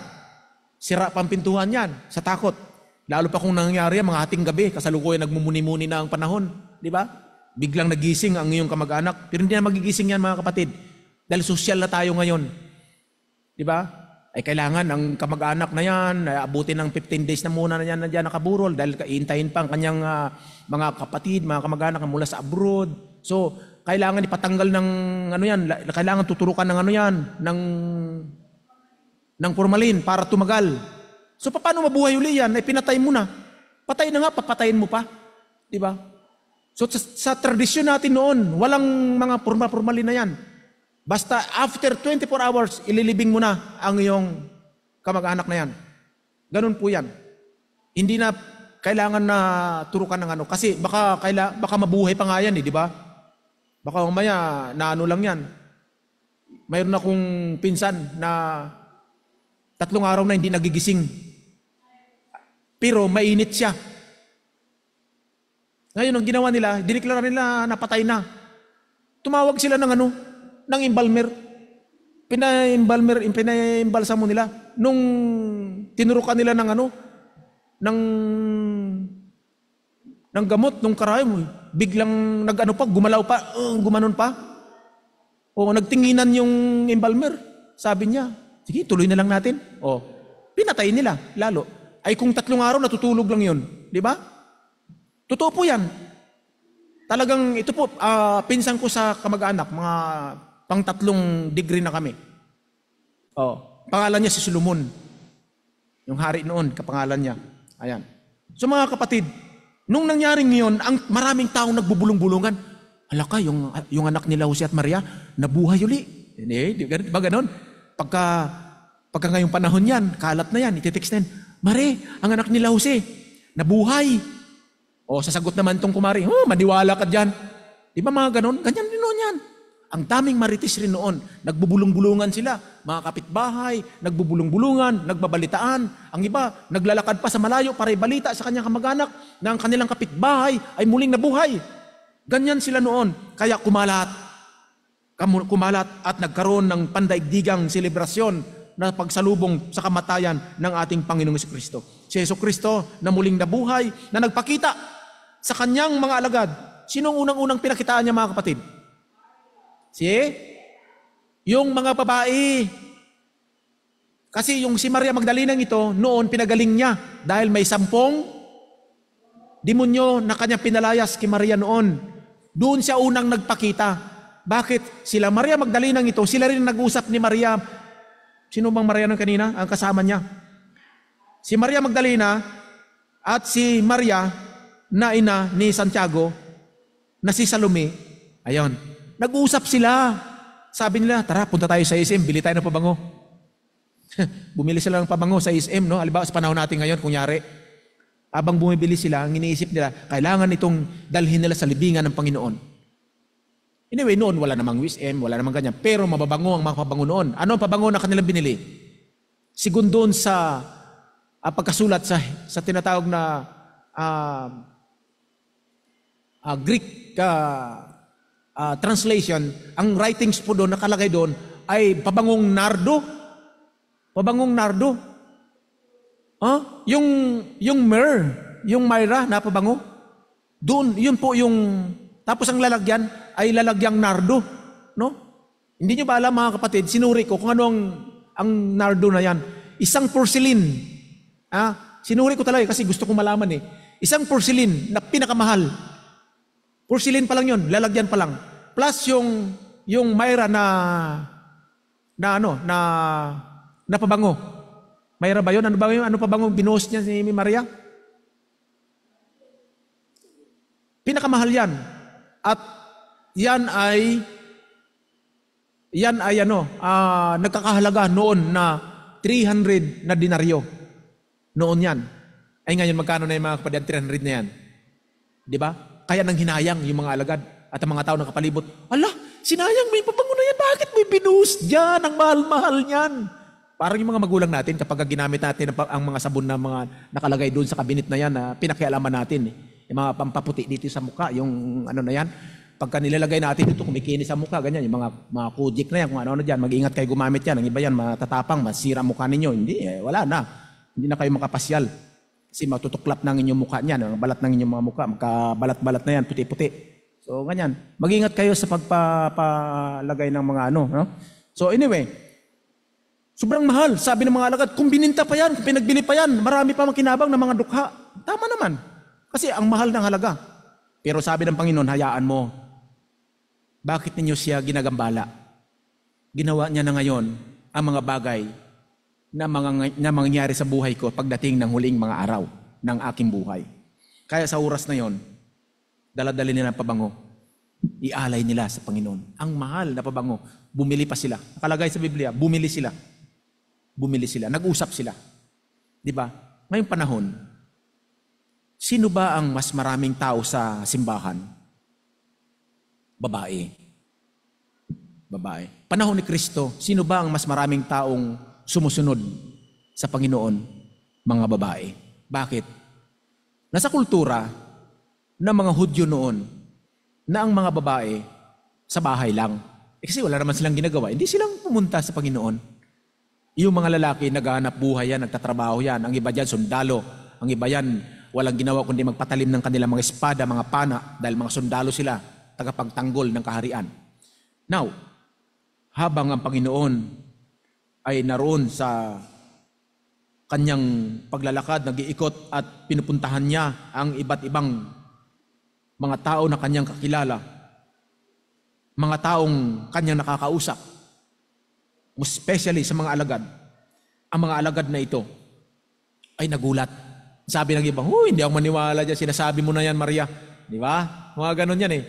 Sira pa ang pintuan yan sa takot. Lalo pa kung nangyari mga hating gabi, kasalukuyan nagmumuni-muni na ang panahon. Diba? Biglang nagising ang iyong kamag-anak. Pero hindi na magigising yan mga kapatid. Dahil sosyal na tayo ngayon. Diba? Ay kailangan ang kamag-anak na yan, abutin ng 15 days na muna na yan nakaburol dahil iintayin pa ang kanyang mga kapatid, mga kamag-anak mula sa abroad. So, kailangan ipatanggal ng kailangan tuturukan ng ng formalin para tumagal. So, paano mabuhay uli yan? Ay pinatay mo na. Patay na nga, papatayin mo pa. Diba? So, sa tradisyon natin noon, walang mga formalin na yan. Basta after 24 hours, ililibing mo na ang iyong kamag-anak na yan. Ganun po yan. Hindi na kailangan na turukan ng kasi baka mabuhay pa nga yan, di ba? Baka mamaya na lang yan. Mayroon akong pinsan na 3 araw na hindi nagigising. Pero mainit siya. Ngayon, ang ginawa nila, diniklara nila na patay na. Tumawag sila ng embalmer. Pinaimbalsa mo nila. Nung tinurukan nila ng gamot, nung karayom, biglang gumalaw pa, gumanon pa. O nagtinginan yung embalmer. Sabi niya, sige, tuloy na lang natin. O, pinatay nila, lalo. Ay kung 3 araw, natutulog lang yun. Di ba? Totoo po yan. Talagang, ito po, pinsan ko sa kamag-anak, mga pang 3 degree na kami. Pangalan niya si Solomon. Yung hari noon, kapangalan niya. Ayan. So mga kapatid, nung nangyaring ngayon, ang maraming taong nagbubulong-bulungan, alaka, yung anak nila Jose at Maria, nabuhay uli. Di ba ganon? Pagka ngayong panahon yan, kalat na yan, ititext na yan, Mare, ang anak nila Jose, nabuhay. O sasagot naman tong kumari, maniwala ka dyan. Di ba mga ganon? Ganyan din noon yan. Ang daming marites rin noon. Nagbubulong-bulungan sila. Mga kapitbahay, nagbubulong-bulungan, nagbabalitaan. Ang iba, naglalakad pa sa malayo para ibalita sa kanyang kamag-anak na ang kanilang kapitbahay ay muling nabuhay. Ganyan sila noon. Kaya kumalat at nagkaroon ng pandaigdigang selebrasyon na pagsalubong sa kamatayan ng ating Panginoong Jesucristo. Si Jesucristo na muling nabuhay, na nagpakita sa kanyang mga alagad. Sinong unang-unang pinakitaan niya mga kapatid? Yung mga babae. Kasi yung si Maria Magdalena ito, noon pinagaling niya dahil may 10 demonyo na kanyang pinalayas kay Maria noon. Doon siya unang nagpakita. Bakit? Sila Maria Magdalena ito, sila rin nag-usap ni Maria. Sino bang Maria ng kanina? Ang kasama niya. Si Maria Magdalena at si Maria na ina ni Santiago na si Salome. Ayon. Nag-uusap sila. Sabi nila, tara, punta tayo sa SM, bili tayo ng pabango. Bumili sila ng pabango sa SM, no? Halimbawa sa panahon natin ngayon, kunyari, habang bumibili sila, ang iniisip nila, kailangan itong dalhin nila sa libingan ng Panginoon. Anyway, noon wala namang SM, wala namang ganyan, pero mababango ang mga pabango noon. Ano ang pabango na kanilang binili? Sigun doon sa pagkasulat sa tinatawag na Greek translation, ang writings po doon, nakalagay doon, ay pabangong nardo. Pabangong nardo. Yung myrrh, yung myra na pabango, doon, yun po yung, tapos ang lalagyan ay lalagyang nardo. No? Hindi nyo ba alam mga kapatid, sinuri ko kung ano ang nardo na yan. Isang porcelain. Sinuri ko talaga kasi gusto kong malaman eh. Isang porcelain na pinakamahal. Porcelain pa lang yun, lalagyan pa lang. Plus yung myra na pabango. Myra ba yun? Ano ba yun? Ano pabango binuhos niya si Maria? Pinakamahal yan. At yan ay nagkakahalaga noon na 300 na dinaryo. Noon yan. Ay ngayon, magkano na yung mga kapatid, 300 na yan? Di ba? Kaya nang hinayang yung mga alagad at ang mga tao nakapalibot. Ala, sinayang may pabango na yan. Bakit may binuhos dyan? Ang mahal-mahal niyan. Parang yung mga magulang natin, kapag ginamit natin ang mga sabon na mga nakalagay doon sa kabinet na yan, na pinakialaman natin. Yung mga pampaputi dito sa mukha, yung ano na yan. Pagka nilalagay natin dito, kumikinis sa mukha, ganyan. Yung mga kujik na yan, kung ano dyan, mag-ingat kayo gumamit yan. Ang iba yan, matatapang, masira mukha ninyo. Hindi, wala na. Hindi na kayo makapasyal. Kasi matutuklap ng inyong mukha niyan, ang balat ng inyong mga mukha, magkabalat-balat na yan, puti-puti. So, ganyan. Mag-ingat kayo sa pagpapalagay ng mga ano. No? So, anyway, sobrang mahal. Sabi ng mga alagad, kung bininta pa yan, kung pinagbili pa yan, marami pa makinabang ng mga dukha. Tama naman. Kasi ang mahal ng halaga. Pero sabi ng Panginoon, hayaan mo. Bakit ninyo siya ginagambala? Ginawa niya na ngayon ang mga bagay na mangyayari sa buhay ko pagdating ng huling mga araw ng aking buhay. Kaya sa oras na yon, daladali nila ang pabango. Ialay nila sa Panginoon. Ang mahal na pabango. Bumili pa sila. Nakalagay sa Biblia, bumili sila. Bumili sila. Nag-usap sila. Di ba? Ngayong panahon, sino ba ang mas maraming tao sa simbahan? Babae. Babae. Panahon ni Kristo, sino ba ang mas maraming taong sumusunod sa Panginoon? Mga babae. Bakit? Nasa kultura ng mga Hudyo noon na ang mga babae sa bahay lang. Kasi wala naman silang ginagawa. Hindi silang pumunta sa Panginoon. Yung mga lalaki, naghahanap buhay yan, nagtatrabaho yan. Ang iba dyan, sundalo. Ang iba yan, walang ginawa kundi magpatalim ng kanilang mga espada, mga pana, dahil mga sundalo sila, tagapagtanggol ng kaharian. Now, habang ang Panginoon ay naroon sa kanyang paglalakad, nag-iikot at pinupuntahan niya ang iba't ibang mga tao na kanyang kakilala, mga taong kanyang nakakausap, especially sa mga alagad. Ang mga alagad na ito ay nagulat. Sabi ng iba, hindi ako maniwala dyan, sinasabi mo na yan, Maria. Di ba? Mga ganon yan eh.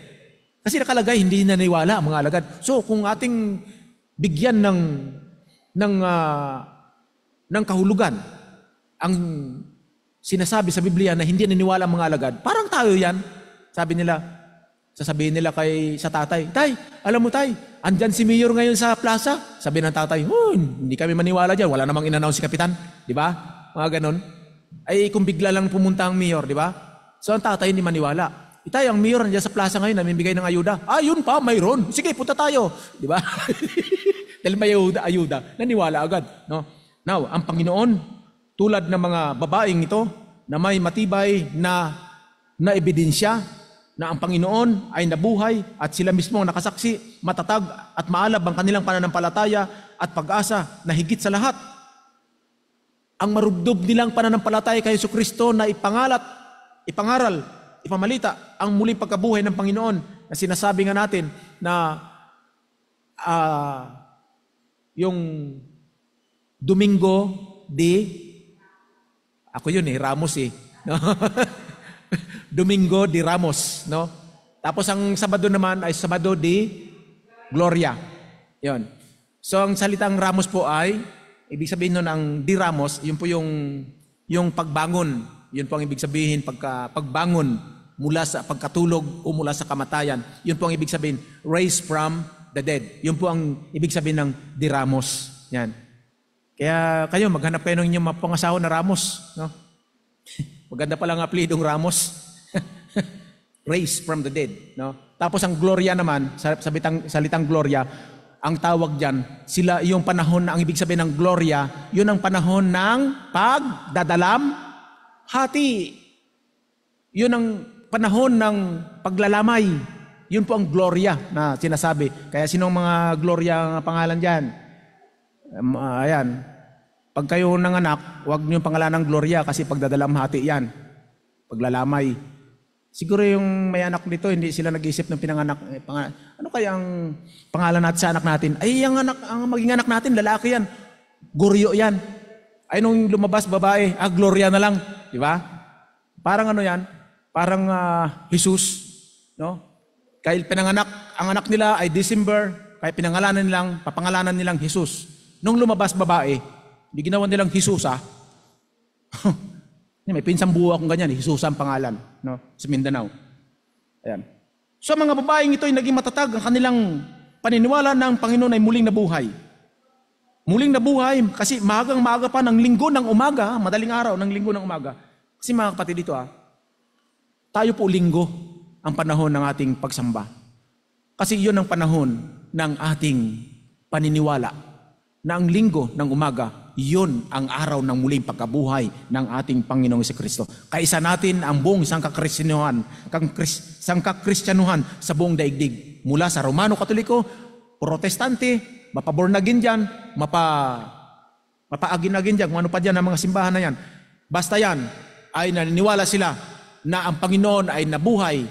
Kasi nakalagay, hindi naniwala ang mga alagad. So, kung ating bigyan ng kahulugan ang sinasabi sa Biblia na hindi naniwala ang mga alagad, parang tayo yan. Sabi nila, sasabihin nila sa tatay, Tay, alam mo tay, andyan si Mayor ngayon sa plaza. Sabi ng tatay, hindi kami maniwala dyan, wala namang in-announce si Kapitan. Di ba? Mga ganon. Ay kung bigla lang pumunta ang Mayor, di ba? So ang tatay hindi maniwala. Itay, ang Mayor nandiyan sa plaza ngayon, namimigay ng ayuda. Yun pa, mayroon. Sige, punta tayo. Di ba? Dahil may ayuda, naniwala agad. No? Now, ang Panginoon, tulad ng mga babaeng ito, na may matibay na ebidensya na ang Panginoon ay nabuhay at sila mismo ang nakasaksi, matatag at maalab ang kanilang pananampalataya at pag-asa na higit sa lahat. Ang marubdob nilang pananampalataya kay Jesucristo na ipangaral, ipamalita ang muling pagkabuhay ng Panginoon na sinasabi nga natin na yung Domingo ako yun Ramos no? Domingo de Ramos, no? Tapos ang Sabado naman ay Sabado de Gloria. Yun. So ang salitang Ramos po ay, ibig sabihin nun ang de Ramos, yun po yung pagbangon. Yun po ang ibig sabihin pagbangon mula sa pagkatulog o mula sa kamatayan. Yun po ang ibig sabihin, raised from the dead. Yun po ang ibig sabihin ng de Ramos. Yan. Kaya kayo, maghanap kayo ng inyong mapangasawa na Ramos. No? Maganda palang apelidong Ramos. raised from the dead. No? Tapos ang gloria naman, salitang gloria, ang tawag diyan, sila yung panahon na ang ibig sabihin ng gloria, yun ang panahon ng pagdadalam hati. Yun ang panahon ng paglalamay. Yun po ang gloria na sinasabi. Kaya sinong mga gloria ang pangalan diyan? Ayan. Pag kayo nanganak, huwag niyo pangalan ng gloria kasi pagdadalam hati yan. Paglalamay. Siguro yung may anak nito, hindi sila nag-isip ng pinanganak. Ano kaya ang pangalan natin sa anak natin? Ay, ang maging anak natin, lalaki yan. Goryo yan. Ay, nung lumabas, babae, Gloria na lang. Di ba? Parang ano yan? Parang Jesus. No? Kaya pinanganak, ang anak nila ay December, kaya pinangalanan nilang, papangalanan nilang Jesus. Nung lumabas, babae, hindi ginawa nilang Jesus, may pinsang buo akong ganyan, Jesus ang pangalan, no? Sa Mindanao. Ayan. So mga babaeng ito ay naging matatag ang kanilang paniniwala na ang Panginoon ay muling nabuhay. Muling nabuhay kasi maagang-maaga pa ng linggo ng umaga, madaling araw ng linggo ng umaga. Kasi mga kapatid dito, tayo po linggo ang panahon ng ating pagsamba. Kasi iyon ang panahon ng ating paniniwala na ang linggo ng umaga, iyon ang araw ng muling pagkabuhay ng ating Panginoong Jesucristo. Kaisa natin ang buong sangkakristyanuhan sa buong daigdig. Mula sa Romano Katoliko, Protestante, mapabornagin dyan, mapaagin-agin dyan, kung ano pa dyan ang mga simbahan na yan. Basta yan, ay naniniwala sila na ang Panginoon ay nabuhay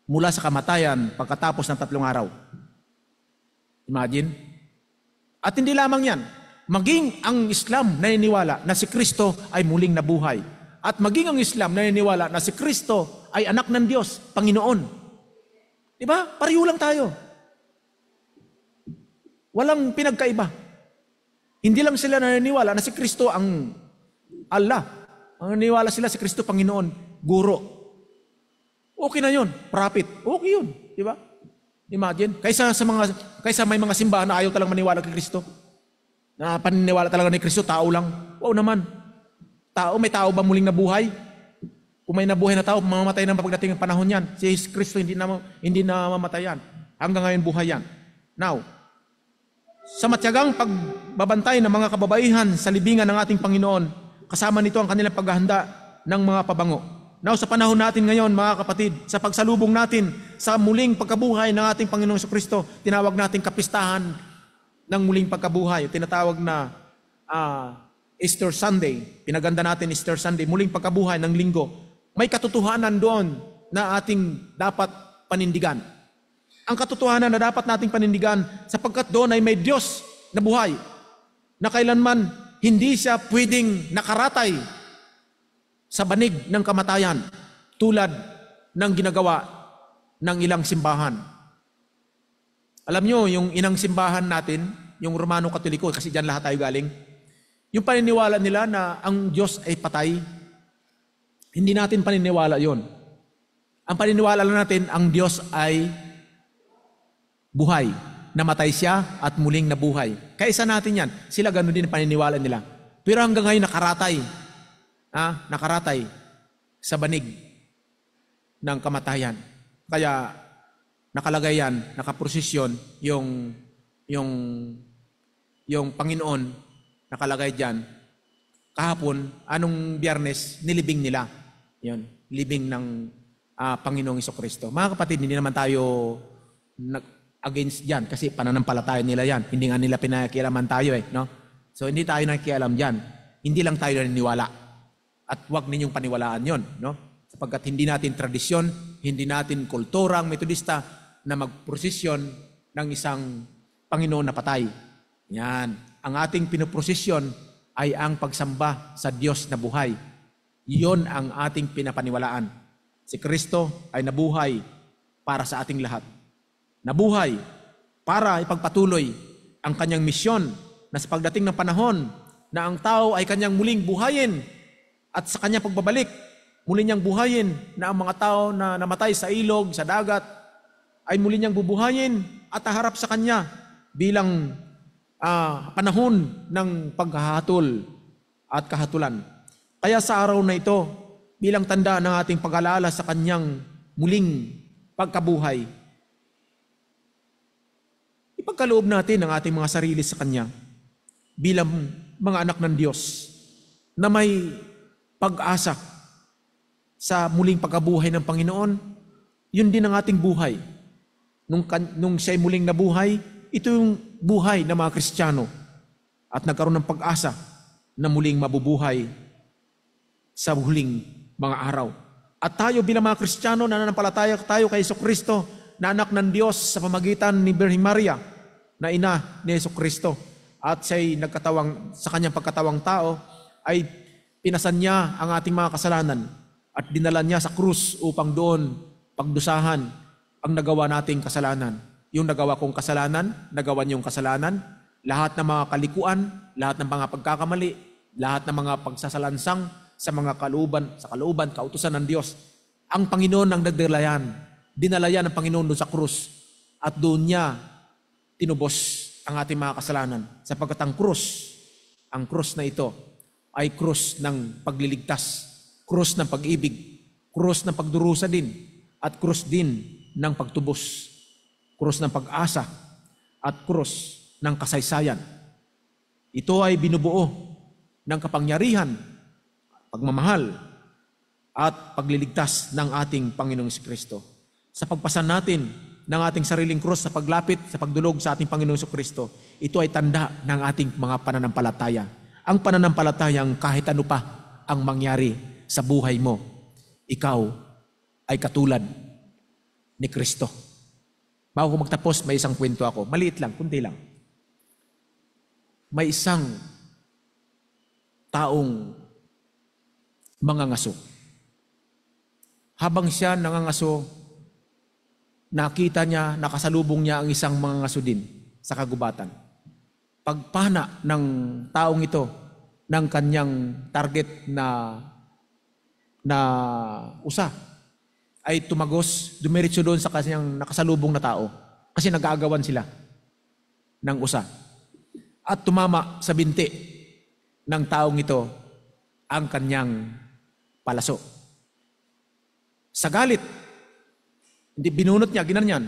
mula sa kamatayan pagkatapos ng 3 araw. Imagine? At hindi lamang yan, maging ang Islam naniniwala na si Kristo ay muling nabuhay. At maging ang Islam naniniwala na si Kristo ay anak ng Diyos, Panginoon. Diba? Pareho lang tayo. Walang pinagkaiba. Hindi lang sila naniniwala na si Kristo ang Allah. Ang naniniwala sila si Kristo Panginoon, guro. Okay na yun. Prophet. Okay yun. Diba? Imagine. Kaysa may mga simbahan na ayaw talang maniwala kay Kristo. Na paniniwala talaga ni Kristo, tao lang. Oo naman. May tao ba muling nabuhay? Kung may nabuhay na tao, mamamatay na pagdating ng panahon yan. Si Kristo hindi na mamatay yan. Hanggang ngayon buhay yan. Now, sa matyagang pagbabantay ng mga kababaihan sa libingan ng ating Panginoon, kasama nito ang kanilang paghahanda ng mga pabango. Now, sa panahon natin ngayon, mga kapatid, sa pagsalubong natin sa muling pagkabuhay ng ating Panginoong Jesucristo, tinawag natin kapistahan ng muling pagkabuhay, tinatawag na Easter Sunday. Pinaganda natin Easter Sunday, muling pagkabuhay ng linggo. May katotohanan doon na ating dapat panindigan. Ang katotohanan na dapat nating panindigan sapagkat doon ay may Diyos na buhay na kailanman hindi siya pwedeng nakaratay sa banig ng kamatayan tulad ng ginagawa ng ilang simbahan. Alam nyo, yung inang simbahan natin, yung Romano Katoliko, kasi dyan lahat tayo galing, yung paniniwala nila na ang Diyos ay patay, hindi natin paniniwala yon. Ang paniniwala lang natin, ang Diyos ay buhay. Namatay siya at muling nabuhay. Kaisa natin yan. Sila ganun din ang paniniwala nila. Pero hanggang ngayon nakaratay sa banig ng kamatayan. Kaya nakalagay yan, nakaprosesyon yung Panginoon nakalagay diyan. Kahapon, anong Biyernes, nilibing nila. Yun, libing ng Panginoong Jesucristo. Mga kapatid, hindi naman tayo against diyan kasi pananampalataya nila yan. Hindi nga nila pinakialaman tayo no? So hindi tayo nakikialam diyan. Hindi lang tayo naniniwala. At huwag ninyong paniwalaan yon, no? Sapagkat hindi natin tradisyon, hindi natin kulturang metodista na magprosesyon ng isang Panginoon na patay. Yan. Ang ating pinoprosesyon ay ang pagsamba sa Diyos na buhay. Iyon ang ating pinapaniwalaan. Si Kristo ay nabuhay para sa ating lahat. Nabuhay para ipagpatuloy ang kanyang misyon na sa pagdating ng panahon na ang tao ay kanyang muling buhayin at sa kanyang pagbabalik, muli niyang buhayin na ang mga tao na namatay sa ilog, sa dagat, ay muli niyang bubuhayin at haharap sa kanya bilang panahon ng paghahatol at kahatulan. Kaya sa araw na ito, bilang tanda ng ating pag-alala sa kanyang muling pagkabuhay, ipagkaloob natin ang ating mga sarili sa Kanya bilang mga anak ng Diyos na may pag-asa sa muling pagkabuhay ng Panginoon. Yun din ang ating buhay. Nung siya'y muling nabuhay, ito yung buhay ng mga Kristiyano at nagkaroon ng pag-asa na muling mabubuhay sa huling mga araw. At tayo bilang mga Kristiyano, nananampalataya tayo kay Jesucristo na anak ng Diyos sa pamagitan ni Birhen Maria na ina ni Jesucristo. At siya'y nagkatawang, sa kanyang pagkatawang tao, ay pinasan niya ang ating mga kasalanan at dinala niya sa krus upang doon pagdusahan ang nagawa nating kasalanan. Yung nagawa kong kasalanan, nagawa niyong kasalanan, lahat ng mga kalikuan, lahat ng mga pagkakamali, lahat ng mga pagsasalansang sa mga kalooban, kautusan ng Diyos. Ang Panginoon ang nagdala yan. Dinala yan ng Panginoon doon sa krus. At doon niya tinubos ang ating mga kasalanan. Sapagkat ang krus na ito ay krus ng pagliligtas, krus ng pag-ibig, krus ng pagdurusa din, at krus din ng pagtubos, krus ng pag-asa, at krus ng kasaysayan. Ito ay binubuo ng kapangyarihan, pagmamahal, at pagliligtas ng ating Panginoong Jesucristo. Sa pagpasan natin ng ating sariling krus sa paglapit, sa pagdulog sa ating Panginoong Jesucristo, ito ay tanda ng ating mga pananampalataya. Ang pananampalatayang kahit ano pa ang mangyari sa buhay mo, ikaw ay katulad ni Kristo. Bago ko magtapos, may isang kwento ako. Maliit lang, kunti lang. May isang taong mangangaso. Habang siya nangangaso, nakita niya, nakasalubong niya ang isang mangangaso din sa kagubatan. Pagpana ng taong ito ng kanyang target na usa, ay tumagos, dumiretso doon sa kanyang nakasalubong na tao kasi nag-aagawan sila ng usa. At tumama sa binti ng taong ito ang kanyang palaso. Sa galit, hindi binunot niya, ginanyan.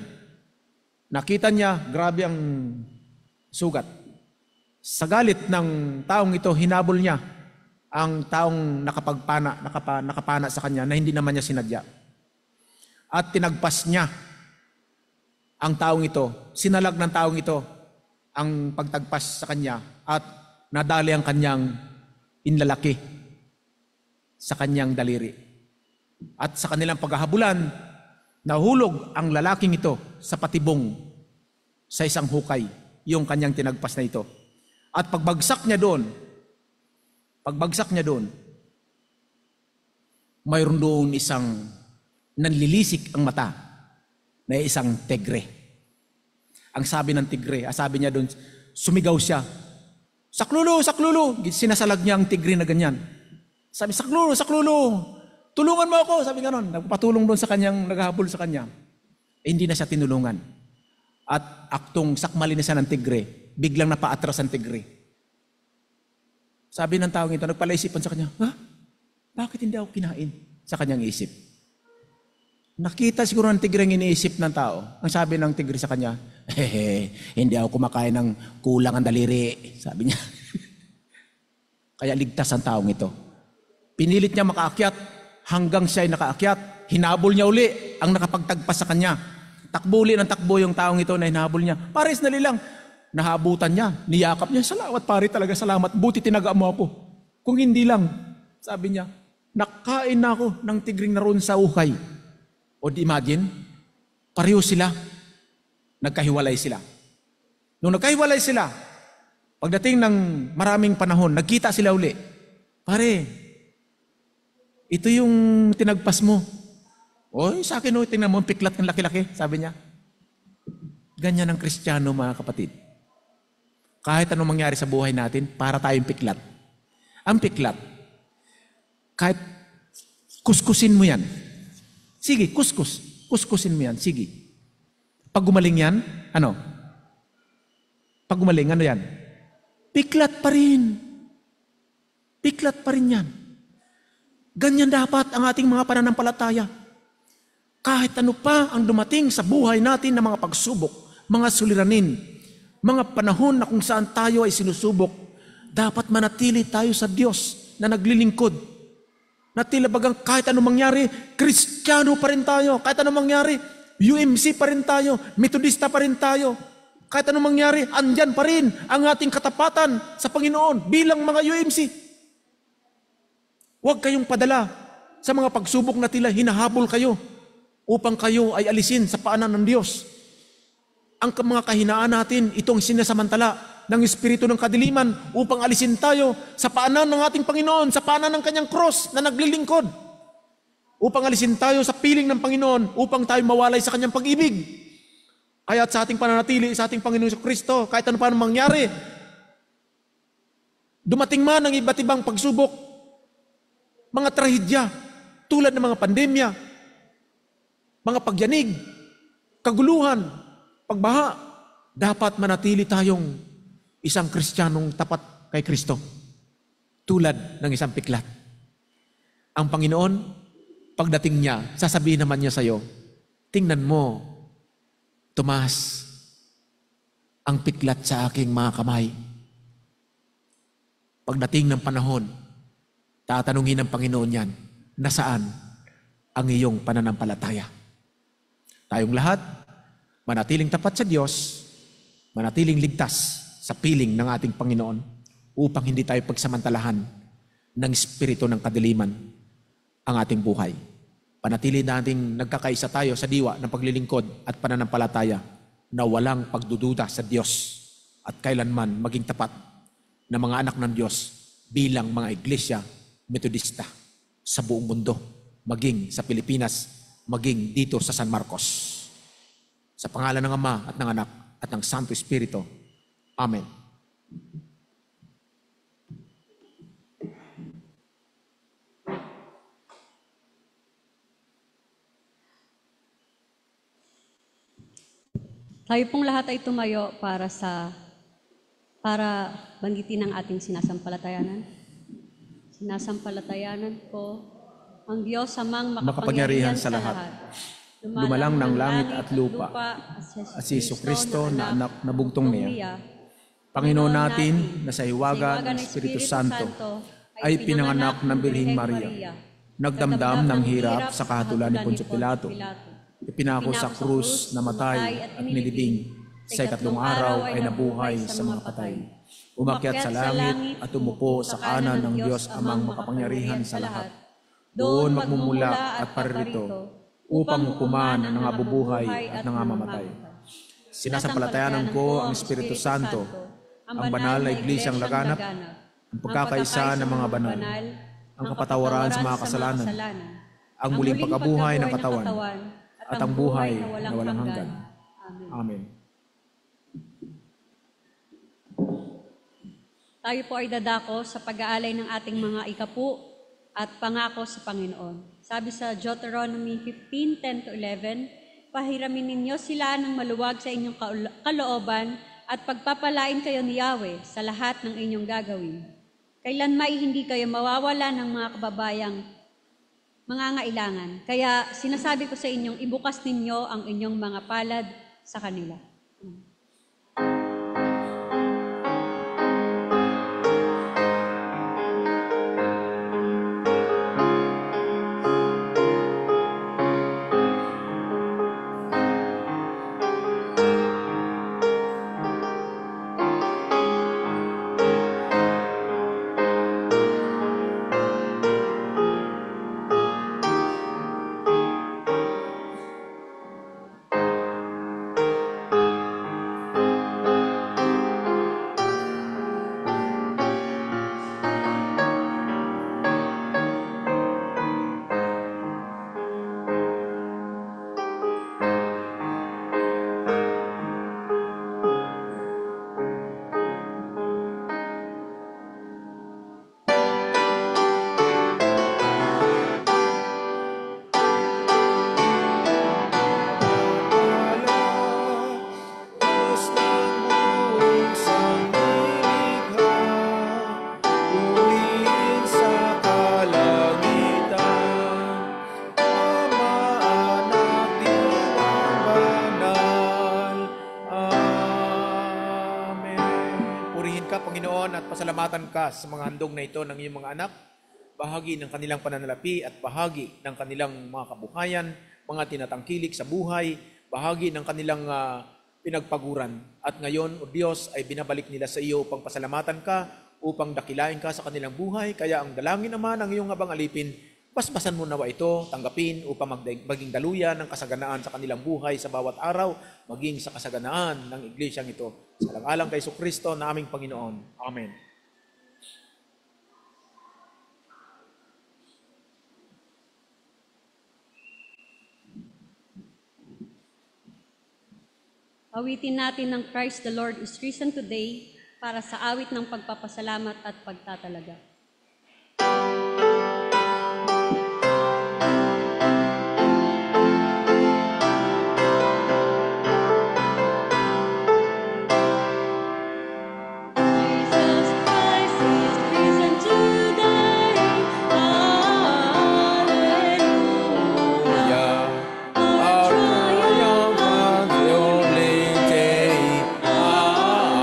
Nakita niya, grabe ang sugat. Sa galit ng taong ito, hinabol niya ang taong nakapana sa kanya na hindi naman niya sinadya. At tinagpas niya ang taong ito, sinalag ng taong ito ang pagtagpas sa kanya at nadali ang kanyang inlalaki sa kanyang daliri. At sa kanilang paghahabulan, nahulog ang lalaking ito sa patibong sa isang hukay, yung kanyang tinagpas na ito. At pagbagsak niya doon, mayroon doon isang nanlilisik ang mata na isang tigre. Ang sabi ng tigre, sabi niya doon, sumigaw siya, "Saklolo, saklolo!" Sinasalag niya ang tigre na ganyan. Sabi, "Saklolo, saklolo! Tulungan mo ako!" Sabi ganon, nagpatulong doon sa kanyang, naghahabol sa kanya. Hindi na siya tinulungan. At aktong sakmali na siya ng tigre, biglang napaatras ang tigre. Sabi ng taong ito, nagpalaisipan sa kanya, bakit hindi ako kinain? Sa kanyang isip. Nakita siguro ng tigre ang iniisip ng tao. Ang sabi ng tigre sa kanya, hindi ako kumakain ng kulang ang daliri. Sabi niya. Kaya ligtas ang taong ito. Pinilit niya makaakyat hanggang siya ay nakaakyat. Hinabol niya uli ang nakapagtagpas sa kanya. Takbo uli ng takbo yung taong ito na hinabol niya. Pares na lilang. Nahabutan niya, niyakap niya. "Salamat pare, talaga salamat. Buti tinaga mo ako. Kung hindi lang," sabi niya, "nakain na ako ng tigring naroon sa ukay." O di imagine, pareho sila, nagkahiwalay sila. Nung nagkahiwalay sila, pagdating ng maraming panahon, nagkita sila uli. "Pare, ito yung tinagpas mo." "Oy, sa akin tingnan mo, piklat ng laki-laki," sabi niya. Ganyan ang Kristiyano, mga kapatid. Kahit anong mangyari sa buhay natin, para tayong piklat. Ang piklat, kahit kuskusin mo yan, sige, kuskusin mo yan, sige. Pag gumaling yan, ano? Pag gumaling, ano yan? Piklat pa rin. Piklat pa rin yan. Ganyan dapat ang ating mga pananampalataya. Kahit ano pa ang dumating sa buhay natin na mga pagsubok, mga suliranin, mga panahon na kung saan tayo ay sinusubok, dapat manatili tayo sa Diyos na naglilingkod. Na tila bagang kahit anong mangyari, Kristiyano pa rin tayo. Kahit anong mangyari, UMC pa rin tayo. Metodista pa rin tayo. Kahit anong mangyari, andyan pa rin ang ating katapatan sa Panginoon bilang mga UMC. Huwag kayong padala sa mga pagsubok na tila hinahabol kayo upang kayo ay alisin sa paanan ng Diyos. Ang mga kahinaan natin, itong sinasamantala ng Espiritu ng Kadiliman upang alisin tayo sa paanan ng ating Panginoon, sa paanan ng Kanyang cross na naglilingkod. Upang alisin tayo sa piling ng Panginoon, upang tayo mawalay sa Kanyang pag-ibig. Kaya sa ating pananatili, sa ating Panginoon Kristo, kahit ano pa mangyari, dumating man ang iba't ibang pagsubok, mga trahedya, tulad ng mga pandemya, mga pagyanig, kaguluhan, pagbaha, dapat manatili tayong isang Kristiyanong tapat kay Kristo. Tulad ng isang piklat. Ang Panginoon, pagdating niya, sasabihin naman niya sa iyo, tingnan mo, Tomas, ang piklat sa aking mga kamay. Pagdating ng panahon, tatanungin ng Panginoon yan, nasaan ang iyong pananampalataya? Tayong lahat, manatiling tapat sa Diyos, manatiling ligtas sa piling ng ating Panginoon upang hindi tayo pagsamantalahan ng espiritu ng kadiliman ang ating buhay. Panatili nating nagkakaisa tayo sa diwa ng paglilingkod at pananampalataya na walang pagdududa sa Diyos at kailanman maging tapat na mga anak ng Diyos bilang mga iglesia metodista sa buong mundo, maging sa Pilipinas, maging dito sa San Marcos. Sa pangalan ng Ama at ng Anak at ng Santo Espiritu. Amen. Tayo pong lahat ay tumayo para banggitin ang ating sinasampalatayanan. Sinasampalatayanan ko ang Diyos amang makapangyarihan sa lahat. Lumalang ng langit at lupa at si Jesucristo na anak na bugtong niya. Panginoon natin na sa hiwaga ng Espiritu Santo ay pinanganak ng Birhing Maria. Nagdamdam ng hirap sa kahatulan ni Poncio Pilato. Ipinako sa krus, namatay at nilibing. Sa ikatlong araw ay nabuhay sa mga patay. Umakyat sa langit at umupo sa kanan ng Diyos amang makapangyarihan sa lahat. Doon magmumula at paririto upang hukuman ang nabubuhay at nangamamatay. Sinasampalatayanan ko ang Espiritu Santo, ang banal na iglesyang laganap, ang pagkakaisa ng mga banal, ang kapatawaran sa mga kasalanan, ang muling pagkabuhay ng katawan, at ang buhay na walang hanggan. Amen. Tayo po ay dadako sa pag-aalay ng ating mga ikapu at pangako sa Panginoon. Sabi sa Deuteronomy 15:10-11, pahiramin ninyo sila ng maluwag sa inyong kalooban at pagpapalain kayo ni Yahweh sa lahat ng inyong gagawin. Kailanmay hindi kayo mawawala ng mga kababayang mangangailangan. Kaya sinasabi ko sa inyong ibukas ninyo ang inyong mga palad sa kanila. pasalamatan ka sa mga handog na ito ng iyong mga anak, bahagi ng kanilang pananalapi at bahagi ng kanilang mga kabuhayan, mga tinatangkilik sa buhay, bahagi ng kanilang pinagpaguran. At ngayon, O Diyos, ay binabalik nila sa iyo upang pasalamatan ka, upang dakilain ka sa kanilang buhay. Kaya ang dalangin naman ng iyong habang alipin, basbasan mo nawa ito, tanggapin upang maging daluyan ng kasaganaan sa kanilang buhay sa bawat araw, maging sa kasaganaan ng iglesyang ito. Sa alang-alang kay Jesucristo na aming Panginoon. Amen. Awitin natin ng Christ the Lord is risen today para sa awit ng pagpapasalamat at pagtatalaga. Jesus Christ is risen today. Hallelujah. Our triumphant holy day. Hallelujah.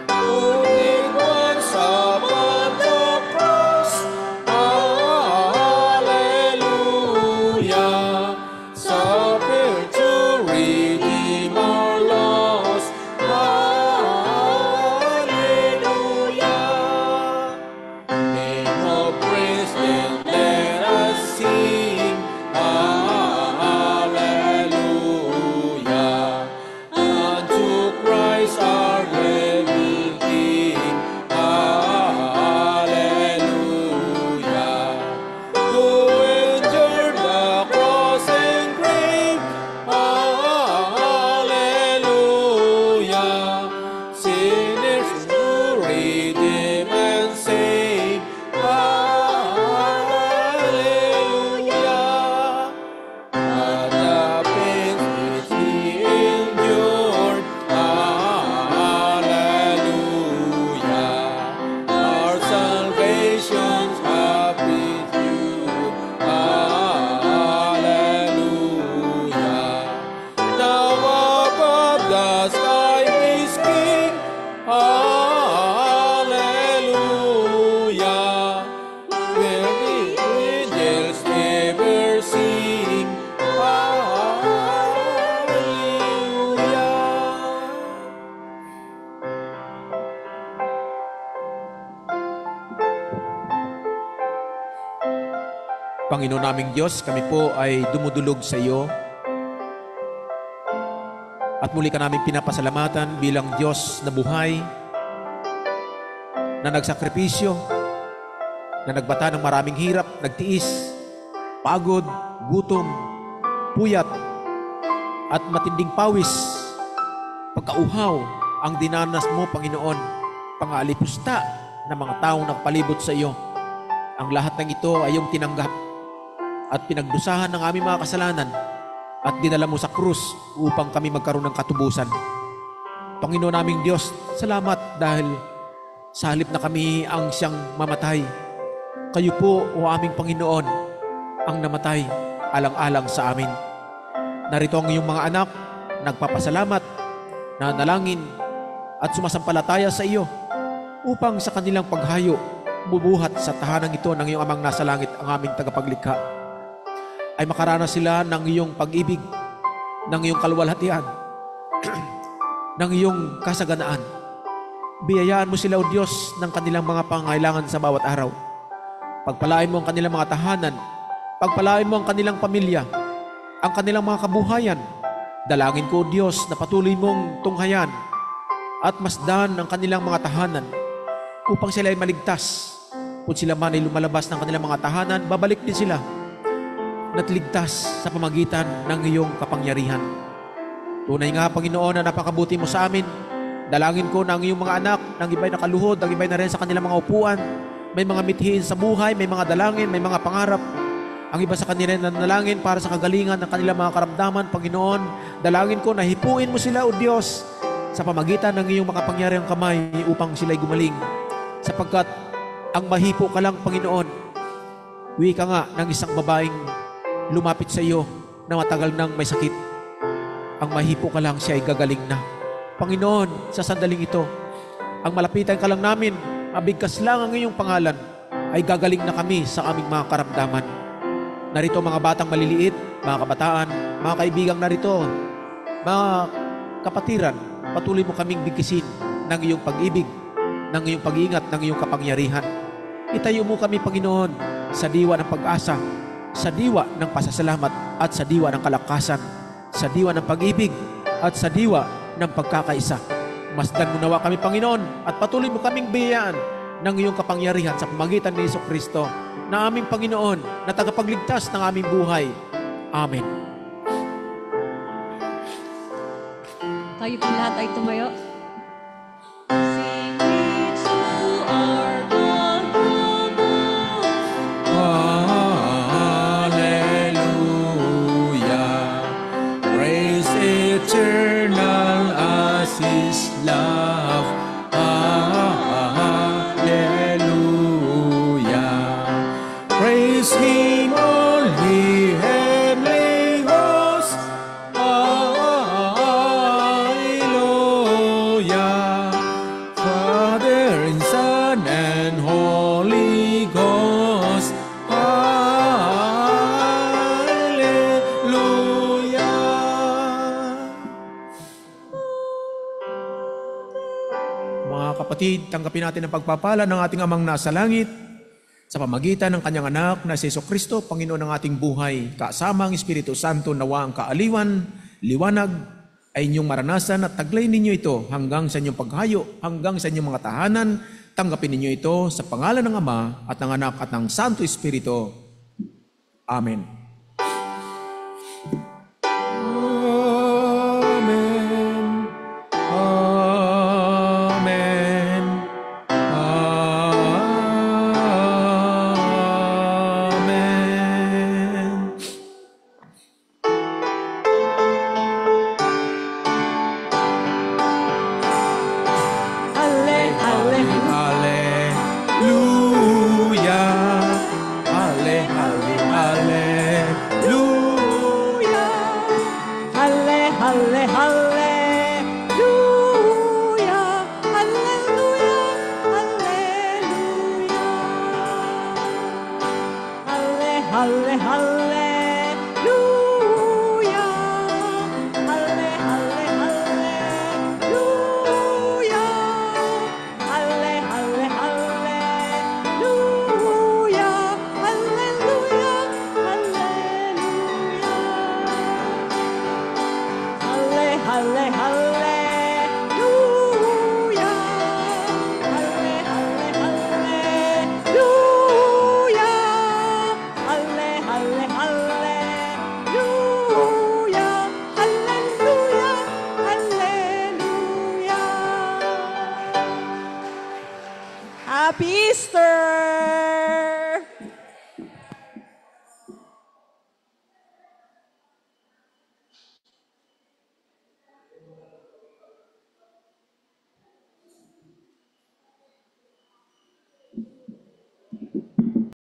Putting once upon the cross. Hallelujah. Suffer to redeem our loss. Hallelujah. Name of praise, then let us sing. Hallelujah. Unto Christ our living King. Hallelujah. Who endured the cross and grave. Hallelujah. Sinners to redeem and save. Hallelujah. At the pains which He endured. Hallelujah. Our salvation's happy Jude. Hallelujah. Now above the sky is King. Hallelujah. Where the angels ever sing. Hallelujah. Panginoon naming Diyos, kami po ay dumudulog sa iyo. At muli ka namin pinapasalamatan bilang Diyos na buhay, na nagsakripisyo, na nagbata ng maraming hirap, nagtiis, pagod, gutom, puyat, at matinding pawis. Pagkauhaw ang dinanas mo, Panginoon, pangalipusta ng mga taong nagpalibot sa iyo. Ang lahat ng ito ay iyong tinanggap at pinagdusahan ng aming mga kasalanan at dinala mo sa krus upang kami magkaroon ng katubusan. Panginoon naming Diyos, salamat dahil sa halip na kami ang siyang mamatay, kayo po, o aming Panginoon, ang namatay alang-alang sa amin. Narito ang iyong mga anak, nagpapasalamat, nanalangin, at sumasampalataya sa iyo upang sa kanilang paghayo, bubuhat sa tahanang ito ng iyong amang nasa langit, ang aming tagapaglikha, ay makaranas sila ng iyong pag-ibig, ng iyong kaluwalhatian, ng iyong kasaganaan. Biyayaan mo sila, O Diyos, ng kanilang mga pangailangan sa bawat araw. Pagpalain mo ang kanilang mga tahanan, pagpalain mo ang kanilang pamilya, ang kanilang mga kabuhayan. Dalangin ko, O Diyos, na patuloy mong tunghayan at masdan ang kanilang mga tahanan upang sila ay maligtas. Kung sila man ay lumalabas ng kanilang mga tahanan, babalik din sila at ligtas sa pamagitan ng iyong kapangyarihan. Tunay nga, Panginoon, na napakabuti mo sa amin. Dalangin ko na ang iyong mga anak, ng iba'y nakaluhod, ng iba'y na rin sa kanilang mga upuan, may mga mithiin sa buhay, may mga dalangin, may mga pangarap. Ang iba sa kanila nanalangin para sa kagalingan ng kanilang mga karamdaman, Panginoon. Dalangin ko na hipuin mo sila, O Diyos, sa pamagitan ng iyong makapangyarihang kamay upang sila'y gumaling. Sapagkat ang mahipo ka lang, Panginoon, wika nga ng isang babaeng lumapit sa iyo na matagal nang may sakit. Ang mahipo ka lang, siya ay gagaling na. Panginoon, sa sandaling ito, ang malapitan ka lang namin, mabigkas lang ang iyong pangalan, ay gagaling na kami sa aming mga karamdaman. Narito mga batang maliliit, mga kabataan, mga kaibigang narito, mga kapatiran, patuloy mo kaming bigkisin ng iyong pag-ibig, ng iyong pag-iingat, ng iyong kapangyarihan. Itayo mo kami, Panginoon, sa diwa ng pag-asa, sa diwa ng pasasalamat at sa diwa ng kalakasan, sa diwa ng pag-ibig at sa diwa ng pagkakaisa. Masdan mo nawa kami, Panginoon, at patuloy mo kaming biyayaan ng iyong kapangyarihan sa pamagitan ni Jesucristo, na aming Panginoon, na tagapagligtas ng aming buhay. Amen. Tayo po lahat ay tumayo. Sing we to our God above. Hallelujah. Praise eternal as His love. Hallelujah. Praise Him, all He heavenly hosts. Hallelujah. Father and Son and Holy Ghost. Hallelujah. Mga kapatid, tanggapin natin ang pagpapala ng ating Amang nasa langit sa pamagitan ng kanyang anak na si Jesucristo, Panginoon ng ating buhay, kasama ang Espiritu Santo, nawa ang kaaliwan, liwanag, ay inyong maranasan at taglay ninyo ito hanggang sa inyong paghayo, hanggang sa inyong mga tahanan. Tanggapin ninyo ito sa pangalan ng Ama at ng Anak at ng Santo Espiritu. Amen.